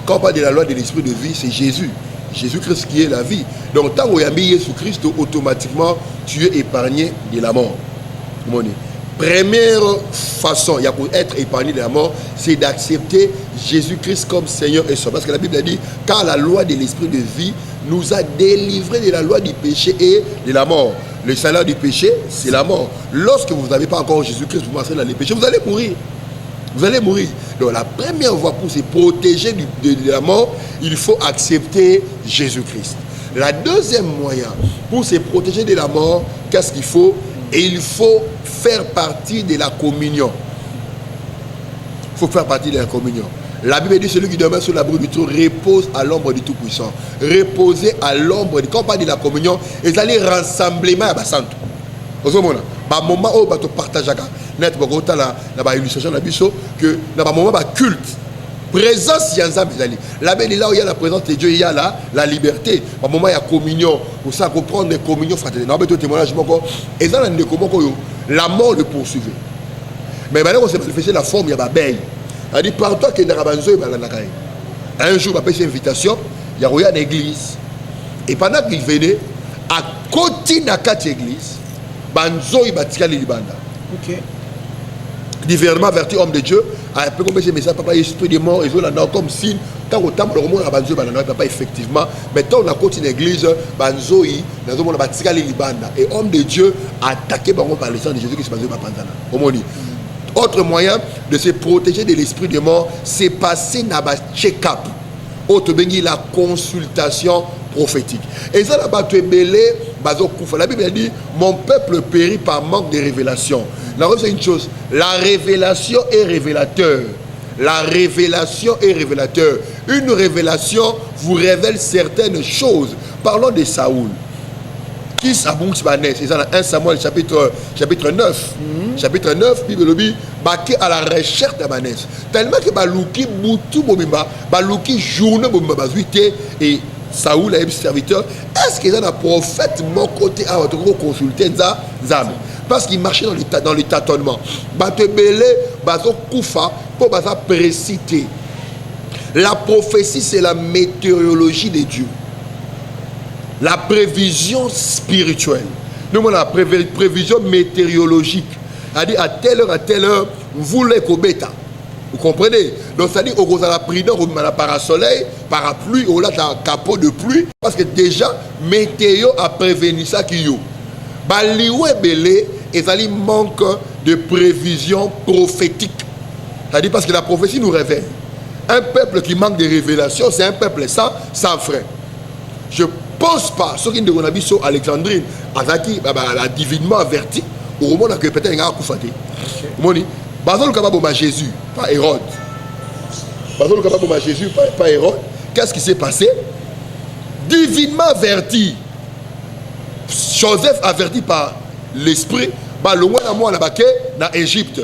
Quand on parle de la loi de l'esprit de vie, c'est Jésus. Jésus-Christ qui est la vie. Donc tant qu'on y a mis Jésus-Christ, automatiquement tu es épargné de la mort. Première façon d'être épargné de la mort, c'est d'accepter Jésus-Christ comme Seigneur et Sauveur. Parce que la Bible a dit, car la loi de l'esprit de vie nous a délivrés de la loi du péché et de la mort. Le salaire du péché, c'est la mort. Lorsque vous n'avez pas encore Jésus-Christ, vous marchez dans les péchés, vous allez mourir. Vous allez mourir. Donc la première voie pour se protéger de la mort, il faut accepter Jésus-Christ. La deuxième moyen pour se protéger de la mort, qu'est-ce qu'il faut? Et il faut faire partie de la communion. Il faut faire partie de la communion. La Bible dit celui qui demeure sur l'abri du trône repose à l'ombre du Tout-Puissant. Reposer à l'ombre du... Quand on parle de la communion, ils allaient rassemblement à Basanto. Vous voyez, moment où on partage net la illustration que dans le moment culte présence la Bible là où il y a la présence de Dieu, il y a la liberté. Au moment il y a communion, pour ça comprendre la communion fraternelle. Dans le témoignage et dans le comment la mort le poursuivait. Mais maintenant on s'est manifesté la forme il y a babeille. Elle dit par toi que dans Rabanzo un jour il une invitation, il y a une église et pendant qu'il venait à côté de la église, Banzo il batika les libanda. OK. Diversement averti homme de Dieu, un peu comme ce message, papa, esprit de mort, ils ont comme signe, tant au temps, le monde a banzo, papa, effectivement, mais tant on a continué l'église, banzo, dans le monde a batika les libanda, et homme de Dieu a attaqué par le sang de Jésus qui se banzo, autre moyen de se protéger de l'esprit de mort, c'est passer dans un check-up. Autre la consultation prophétique. Et ça, la Bible dit, mon peuple périt par manque de révélation. La c'est une chose, la révélation est révélateur. La révélation est révélateur. Une révélation vous révèle certaines choses. Parlons de Saoul. Qui s'abonne c'est dans 1 Samuel chapitre 9. Chapitre 9, Bible dit, baké à la recherche d'Abanès. Tellement que balouki boutou bobimba, balouki journée bobimba bazuité et Saoul a un serviteur. Est-ce qu'il y a un prophète mon côté à votre consulter Nzam? Parce qu'il marchait dans le tâtonnement. Batebele, bazo koufa, pour baza préciter. La prophétie, c'est la météorologie de Dieu. La prévision spirituelle. Nous, on a la prévision météorologique. C'est-à-dire à telle heure, vous les kobeta. Vous comprenez? Donc, c'est-à-dire qu'on a la prudence, on a la parasoleil, parapluie, on a un capot de pluie. Parce que déjà, météo a prévenu ça qui y a. Balioué belé, et ça manque de prévision prophétique. C'est-à-dire parce que la prophétie nous révèle. Un peuple qui manque de révélation, c'est un peuple sans frein. Je ne pense pas, ceux qui ont vu sur Alexandrine, a divinement averti, au moment où peut-être il y a un coup faté. Bazol Kababoma Jésus, pas Hérode. Bazol Kababoma Jésus, pas Hérode. Qu'est-ce qui s'est passé? Divinement averti. Joseph averti par l'esprit, balongwa moi na Égypte.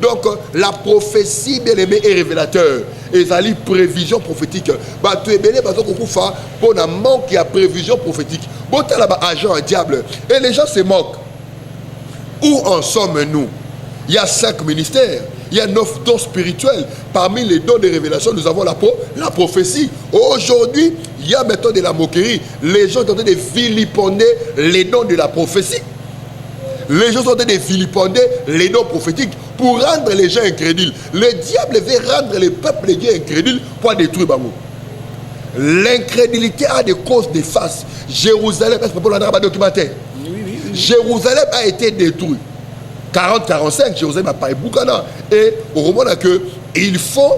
Donc la prophétie bien aimée est révélateur. Et ça lit prévision prophétique. Tu es béni parce que pour un manque il y a prévision prophétique. Bon t'as là agent un diable et les gens se moquent. Où en sommes-nous? Il y a 5 ministères. Il y a 9 dons spirituels. Parmi les dons de révélation, nous avons la prophétie. Aujourd'hui, il y a maintenant de la moquerie. Les gens sont en train de vilipender les dons de la prophétie. Les gens sont en train de vilipender les dons prophétiques pour rendre les gens incrédules. Le diable veut rendre le peuple de Dieu incrédule pour détruire Bango. L'incrédulité a des causes néfastes. Jérusalem, est-ce que vous avez un documentaire? Jérusalem a été détruit. 40-45, Jérusalem a pas eu Boukana. Et au moment que il faut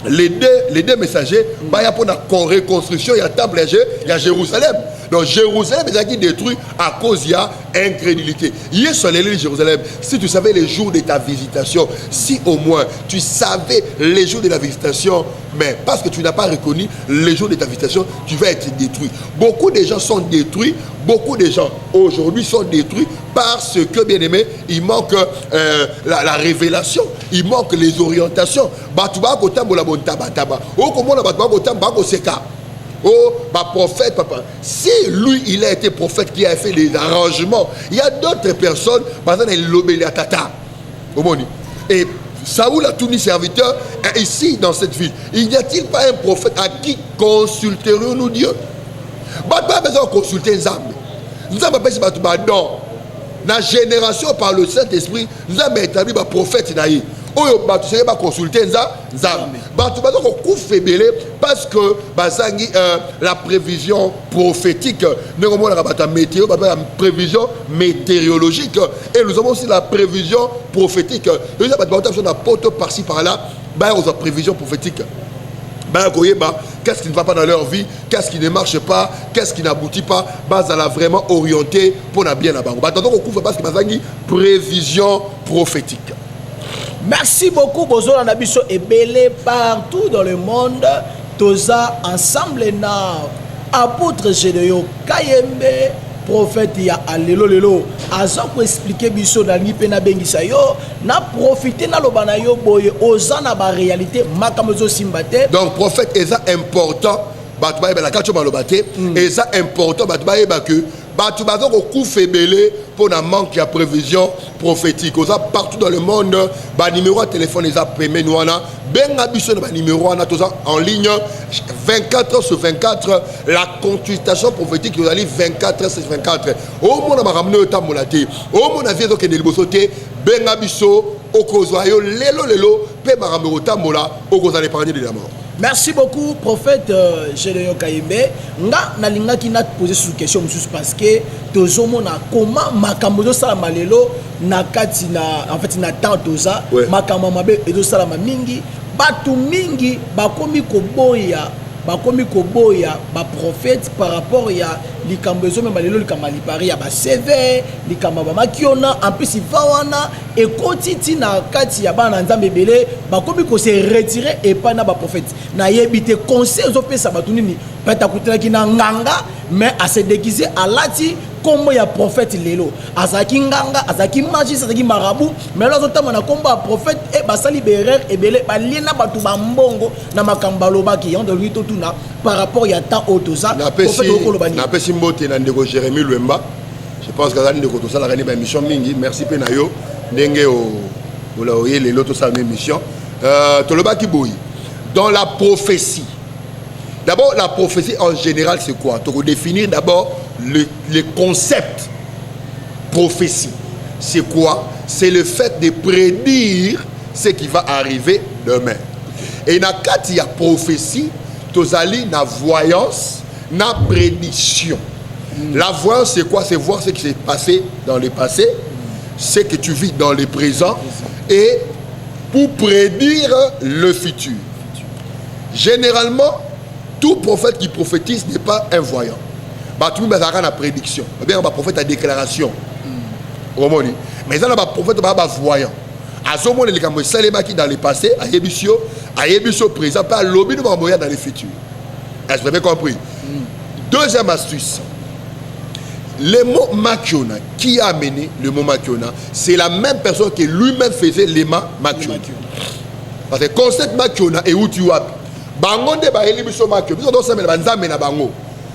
les deux messagers, il y a pour la reconstruction, il y a temple, il y a Jérusalem. Donc Jérusalem est détruit à cause de l'incrédulité. Hier sur l'île Jérusalem, si tu savais les jours de ta visitation, si au moins tu savais les jours de la visitation, mais parce que tu n'as pas reconnu les jours de ta visitation, tu vas être détruit. Beaucoup de gens sont détruits, beaucoup de gens aujourd'hui sont détruits parce que, bien aimé, il manque la révélation, il manque les orientations. Oh, ma prophète, papa. Si lui, il a été prophète qui a fait les arrangements, il y a d'autres personnes, par exemple, il a tata. Et Saoul a tout mis serviteur ici dans cette ville. Il n'y a-t-il pas un prophète à qui consulterions-nous Dieu? Pas besoin de consulter les âmes. Nous avons pas besoin de non. La génération par le Saint-Esprit, nous avons établi un prophète. Tu ne pas consulter les âmes. Parce que la prévision prophétique, nous avons la prévision météorologique et nous avons aussi la prévision prophétique. Nous avons un poteau par-ci par-là, nous avons la prévision prophétique. Qu'est-ce qui ne va pas dans leur vie, qu'est-ce qui ne marche pas, qu'est-ce qui n'aboutit pas, ça l'a vraiment orienté pour la bien la banque. Parce que prévision prophétique. Merci beaucoup, Bozola Nabiso et Belé partout dans le monde. Toza ensemble na apôtre Gédéon Kayembe, prophète ya alelo lelo. Aza ko expliquer biso na ni pena bengisa yo, na profiter na lobana yo boye oza na ba réalité makamozo simbate. Donc prophète eza important, batba ba la kacho malobate, eza important batba ba que tu vas donc au coup fébélé pour un manque de prévision prophétique. Partout dans le monde, le numéro de téléphone est premier nous numéro en ligne 24 heures sur 24. La consultation prophétique nous allons 24 heures sur 24. Au monde a ramené au temps molate. Au monde a vu que des bosoté bengabiso au kozoayo lelo pe maramé au temps mola au kozale parler de la mort. Merci beaucoup, prophète Gédéon Kayembe. Nga nalinga ki na poser sur question parce que tozomona comment makambo salama lelo na kati na en fait na temps toza makambo mabe ezo salama mingi batu mingi bakomi koboya ba prophète par rapport ya likambo ezomema lelo likamba lipari ya ba CV likamba ba makiona en plus ivawana et kotiti na kati ya bana nzambe belé bakomi ko se retirer et pas na ba prophète na yebite conseil ezopesa batu nini peta kutela ki na nganga mais à se déguiser à lati comme ya prophète lelo azaki nganga azaki magiste azaki marabout mais là autant na combat prophète et basali berer et belé balina batu bambongo na makamba lobaki on de lui tout na par rapport ya ta otoza prophète okolobani na pesi mbote na ndeko Jérémie Lwemba. Je pense que zali ndeko to sala gani ba mission mingi merci pe na yo ndenge o la oye les loto sa mission to lobaki boyi dans la prophétie. D'abord, la prophétie en général, c'est quoi? Tu dois définir d'abord le concept prophétie. C'est quoi? C'est le fait de prédire ce qui va arriver demain. Et dans il y a prophétie, tu as la voyance, la prédiction. La voyance, c'est quoi? C'est voir ce qui s'est passé dans le passé, ce que tu vis dans le présent, et pour prédire le futur. Généralement, tout prophète qui prophétise n'est pas un voyant. Tout le monde a une prédiction. Un prophète a déclaration. Mais il y a un prophèt qui est voyant. À ce moment, il y a des dans le passé, à Yébissio présent, pas lobby de dans le futur. Est-ce que vous avez compris? Deuxième astuce. Le mot Makiona, qui a amené le mot Makiona, c'est la même personne qui lui-même faisait l'ema Makiona. Parce que le concept Makiona est où tu as. Bango de ba elibiso Makiona. Biso dosa mena banza mena bango.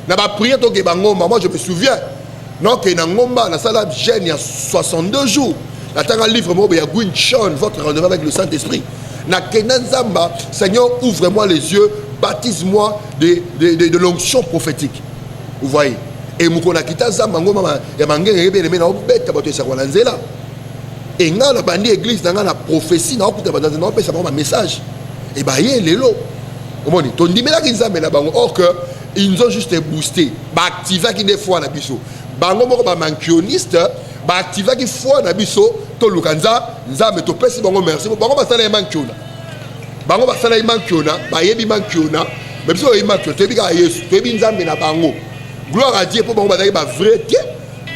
Na ba prière to ke bango, moi je me souviens. Non que na ngomba na sala jeune il y a 62 jours. Na tanga livre mo ya Gwinchon, votre rendez-vous avec le Saint-Esprit. Na Kenanzamba, Seigneur ouvre-moi les yeux, baptise-moi de l'onction prophétique. Vous voyez? Et mukona kita zamba ngoma ya mangenge yebe na obeta bato esa kwa nzela. Et nga na bandi église na nga na prophétie na okuta bato na opesa ba message. Et ba yé lelo. Omoni to ndimela ki nzambe na bango or que ils nous ont juste boosté. Ba activer ki des fois na biso. Bango moko ba mankioniste, ba activer ki fois na biso to lukanza nzambe to pesi bango merci. Bango ba sala mankiona. Bango ba sala mankiona, ba yebi mankiona. Mais biso yebi mankiona, to yebi ka Yesu, to yebi nzambe na bango. Gloire à Dieu pour bango bazaki ba vrai Dieu.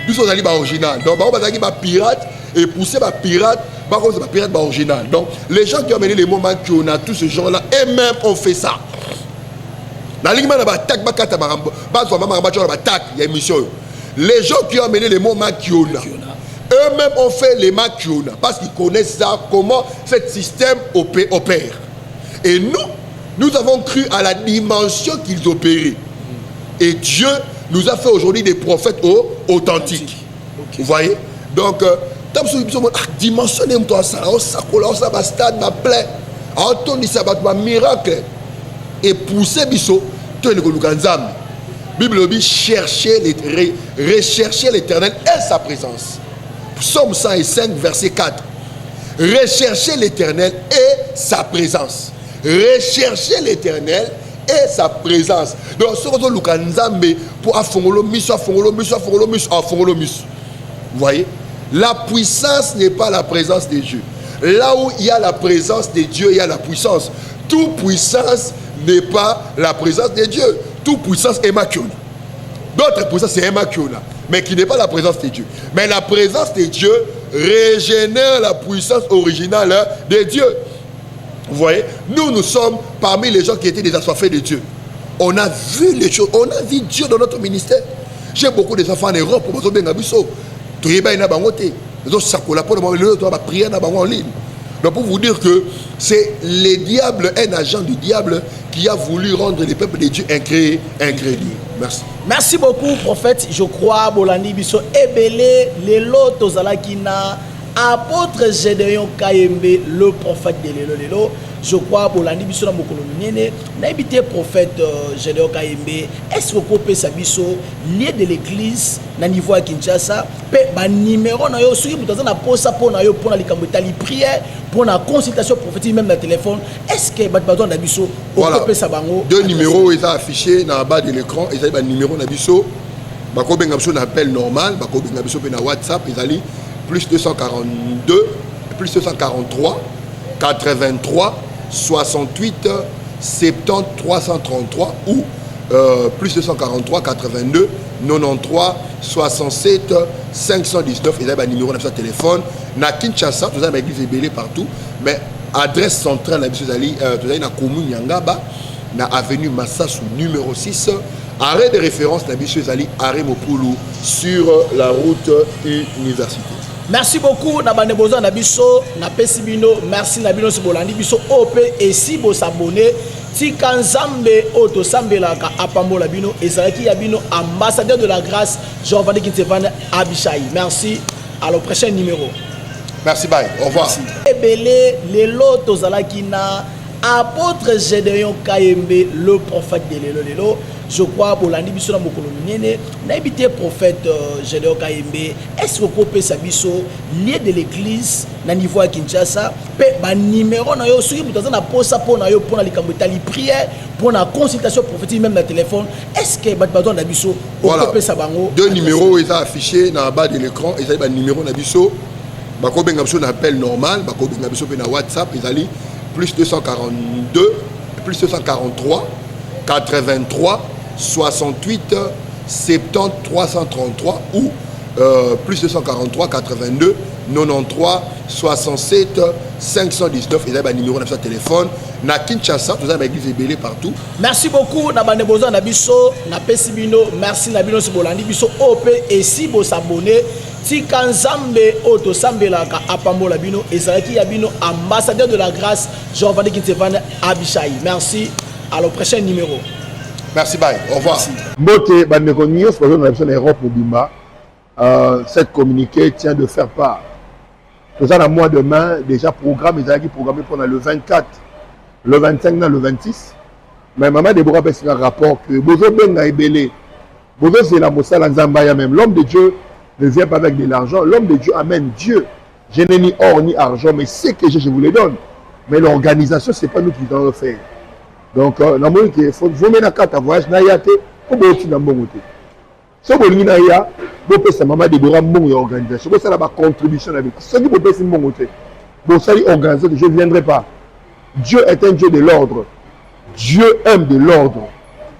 Biso zali ba original. Donc bango bazaki ba pirate et pousser ba pirate, bango c'est ba pirate ba original. Donc les gens qui ont mené les mots mankiona, tous ces gens là eux-mêmes ont fait ça. La ligne na ba attaque ba kata marambo. Ba zo mama ba ba attaque, il y a émission. Les gens qui ont amené les mots Makiona, eux-mêmes ont fait les Makiona parce qu'ils connaissent ça, comment ce système opère. Et nous avons cru à la dimension qu'ils opéraient. Et Dieu nous a fait aujourd'hui des prophètes authentiques. Okay. Vous voyez? Donc, dimensionnez-moi ça, ça va stade, ma plaie, ça va miracle. Et pousser biso, tu es le Lukanzam. Bible dit rechercher l'Éternel et sa présence. Psaume 105, verset 4. Rechercher l'Éternel et sa présence. Rechercher l'Éternel et sa présence. Donc, ce que nous avons pour affongolo mis. Vous voyez? La puissance n'est pas la présence de Dieu. Là où il y a la présence de Dieu, il y a la puissance. Toute puissance n'est pas la présence de Dieu. Toute puissance est Makiona. D'autres puissances, c'est Makiona, mais qui n'est pas la présence de Dieu. Mais la présence de Dieu régénère la puissance originale de Dieu. Vous voyez, nous sommes parmi les gens qui étaient des assoiffés de Dieu. On a vu les choses, on a vu Dieu dans notre ministère. J'ai beaucoup de enfants en Europe, pour vous dire, donc pour vous dire que c'est le diable, un agent du diable qui a voulu rendre les peuples de Dieu incrédules. Merci. Merci beaucoup, prophète. Je crois, Bolandi Biso, Ebele, Lelo, Tozalakina, apôtre Gédéon Kayembe, le prophète de Lelo. Je crois, Bolandi Biso, na mokolo minene, na habité prophète Gédéon Kayembe. Est-ce que vous pouvez savoir lié de l'église, na niveau à Kinshasa, pe ba numéro na yo, ceux qui vous na posa pour na yo, pour na likambota li prière, pour la consultation prophétique, même dans le téléphone. Est-ce que vous avez Nabiso, voilà. Deux numéros ils sont affichés dans le bas de l'écran. Ils ont un numéro Nabiso. Bako Bengabiso un appel normal. Bako Bengabiso na WhatsApp. Ils ont plus 242, plus 243, 83, 68, 70, 333 ou plus 243, 82, 93, 67, 519. Ils ont un numéro de téléphone. Na Kinshasa, nous avons une église ébélée partout, mais adresse centrale, nous avons la commune Yangaba, na avenue Massassou numéro 6, arrêt de référence, nous avons arrêt Mopulu sur la route université. Merci beaucoup, Nabane Bozo Nabiso, Napesibino, merci Nabino Sibolandi, Biso OP et si vous s'abonnez, Tikanzambe Oto Sambelaka Apambo Labino et Saraki Yabino, ambassadeur de la grâce, Jean-Vandé Kintevane Abishai. Merci, à le prochain numéro. Merci, bye. Au revoir. Ebele, Lelo Tozalakina, apôtre Gédéon Kayembe, le prophète de Lelo. Je crois, Bolandi Biso na mokolo minene, na habité prophète Gédéon Kayembe. Est-ce que vous pouvez savoir lié de l'église, na niveau à Kinshasa, pe ba numéro na yo, ceux qui vous na posa pour na yo, pour na likambota li prière, pour la consultation prophétique, même dans le téléphone. Est-ce que vous avez Nabiso, voilà. Deux numéros ils sont affichés dans le bas de l'écran. Ils ont un numéro Nabiso. Bako Bengabiso un appel normal. Bako Bengabiso na WhatsApp. Ils ont plus 242, plus 243, 83, 68, 70, 333 ou plus 243, 82, 93, 67 519 et là numéro de téléphone na Kinshasa vous avez église belé partout. Merci beaucoup na bande bozo na biso na pesibino merci na bino bolandi biso OP et si bo s'abonner tika nzambe oto sambelaka apambola bino ezalaki ya bino ambassadeur de la grâce Jean Van Kintevane Abishai. Merci à le prochain numéro. Merci bye au revoir. Mbote bande ko nyos ko na biso na Europe mobimba cette communiqué tient de faire part. Nous avons un mois de mai, déjà programme, ils ont programmé pendant le 24, le 25, le 26. Mais maman Déborah a un rapport que Bozo Benga est belé. Bozo c'est la Moussa Lanzambaya même. L'homme de Dieu ne vient pas avec de l'argent. L'homme de Dieu amène Dieu. Je n'ai ni or ni argent, mais c'est que je vous le donne. Mais l'organisation, ce n'est pas nous qui allons le faire. Donc, il faut mettre la carte à voyage, naïate, pour que vous ayez si vous avez une maman Déborah mon organisation, vous avez une contribution avec ce qui vous avez mon côté. Vous avez organisation, je ne viendrai pas. Dieu est un Dieu de l'ordre. Dieu aime de l'ordre.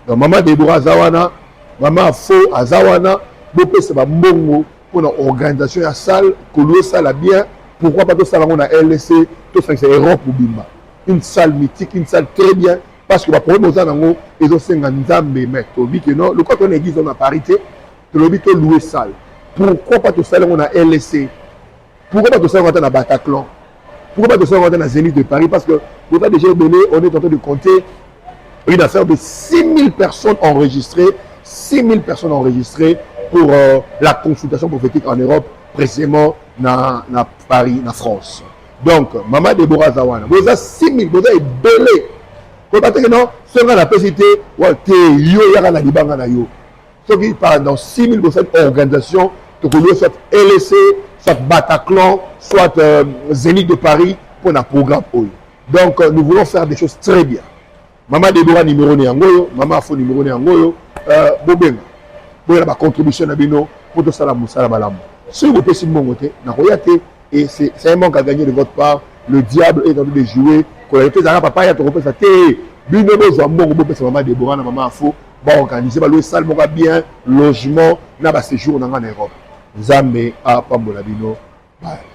Donc maman Déborah Zawana, maman Fo Azawana, vous avez un pour l'organisation à salle, que l'eau salle bien. Pourquoi pas tout ça on a LSC, tout ça c'est Europe ou Bimba. Une salle mythique, une salle très bien. Parce que pour nous, ils ont 50 ans, mais non, le quand on église, on a parité. Tu l'as dit que louer salle. Pourquoi pas tout ça on a LSC? Pourquoi pas tout ça on a Bataclan? Pourquoi pas tout ça on a Zénith de Paris? Parce que vous avez déjà donné, on est en train de compter une affaire de 6000 personnes enregistrées. 6000 personnes enregistrées pour la consultation prophétique en Europe, précisément dans Paris, en France. Donc, Maman Déborah Zawana, vous avez 6000, vous avez belé. Vous avez dit non, ce qu'on a cité, yo yara libanga na yo. Ce qui parle dans 6000 organisations, soit LSC, soit Bataclan, soit Zénith de Paris pour un programme. Donc nous voulons faire des choses très bien. Maman Déborah numéro né angoyo, Maman Fo numéro né angoyo, Bobenga. Pour la contribution à Bino, pour tout ça la moussala balam. Si vous êtes sur mon côté, et c'est un manque à gagner de votre part. Le diable est en train de jouer. Quand il fait un papa, il y a ton ça Bino besoin bon Maman Déborah, Maman Fo. Bon organiser le salle bien logement na ba séjour en Europe. Nzambe a pambola bino. Bye.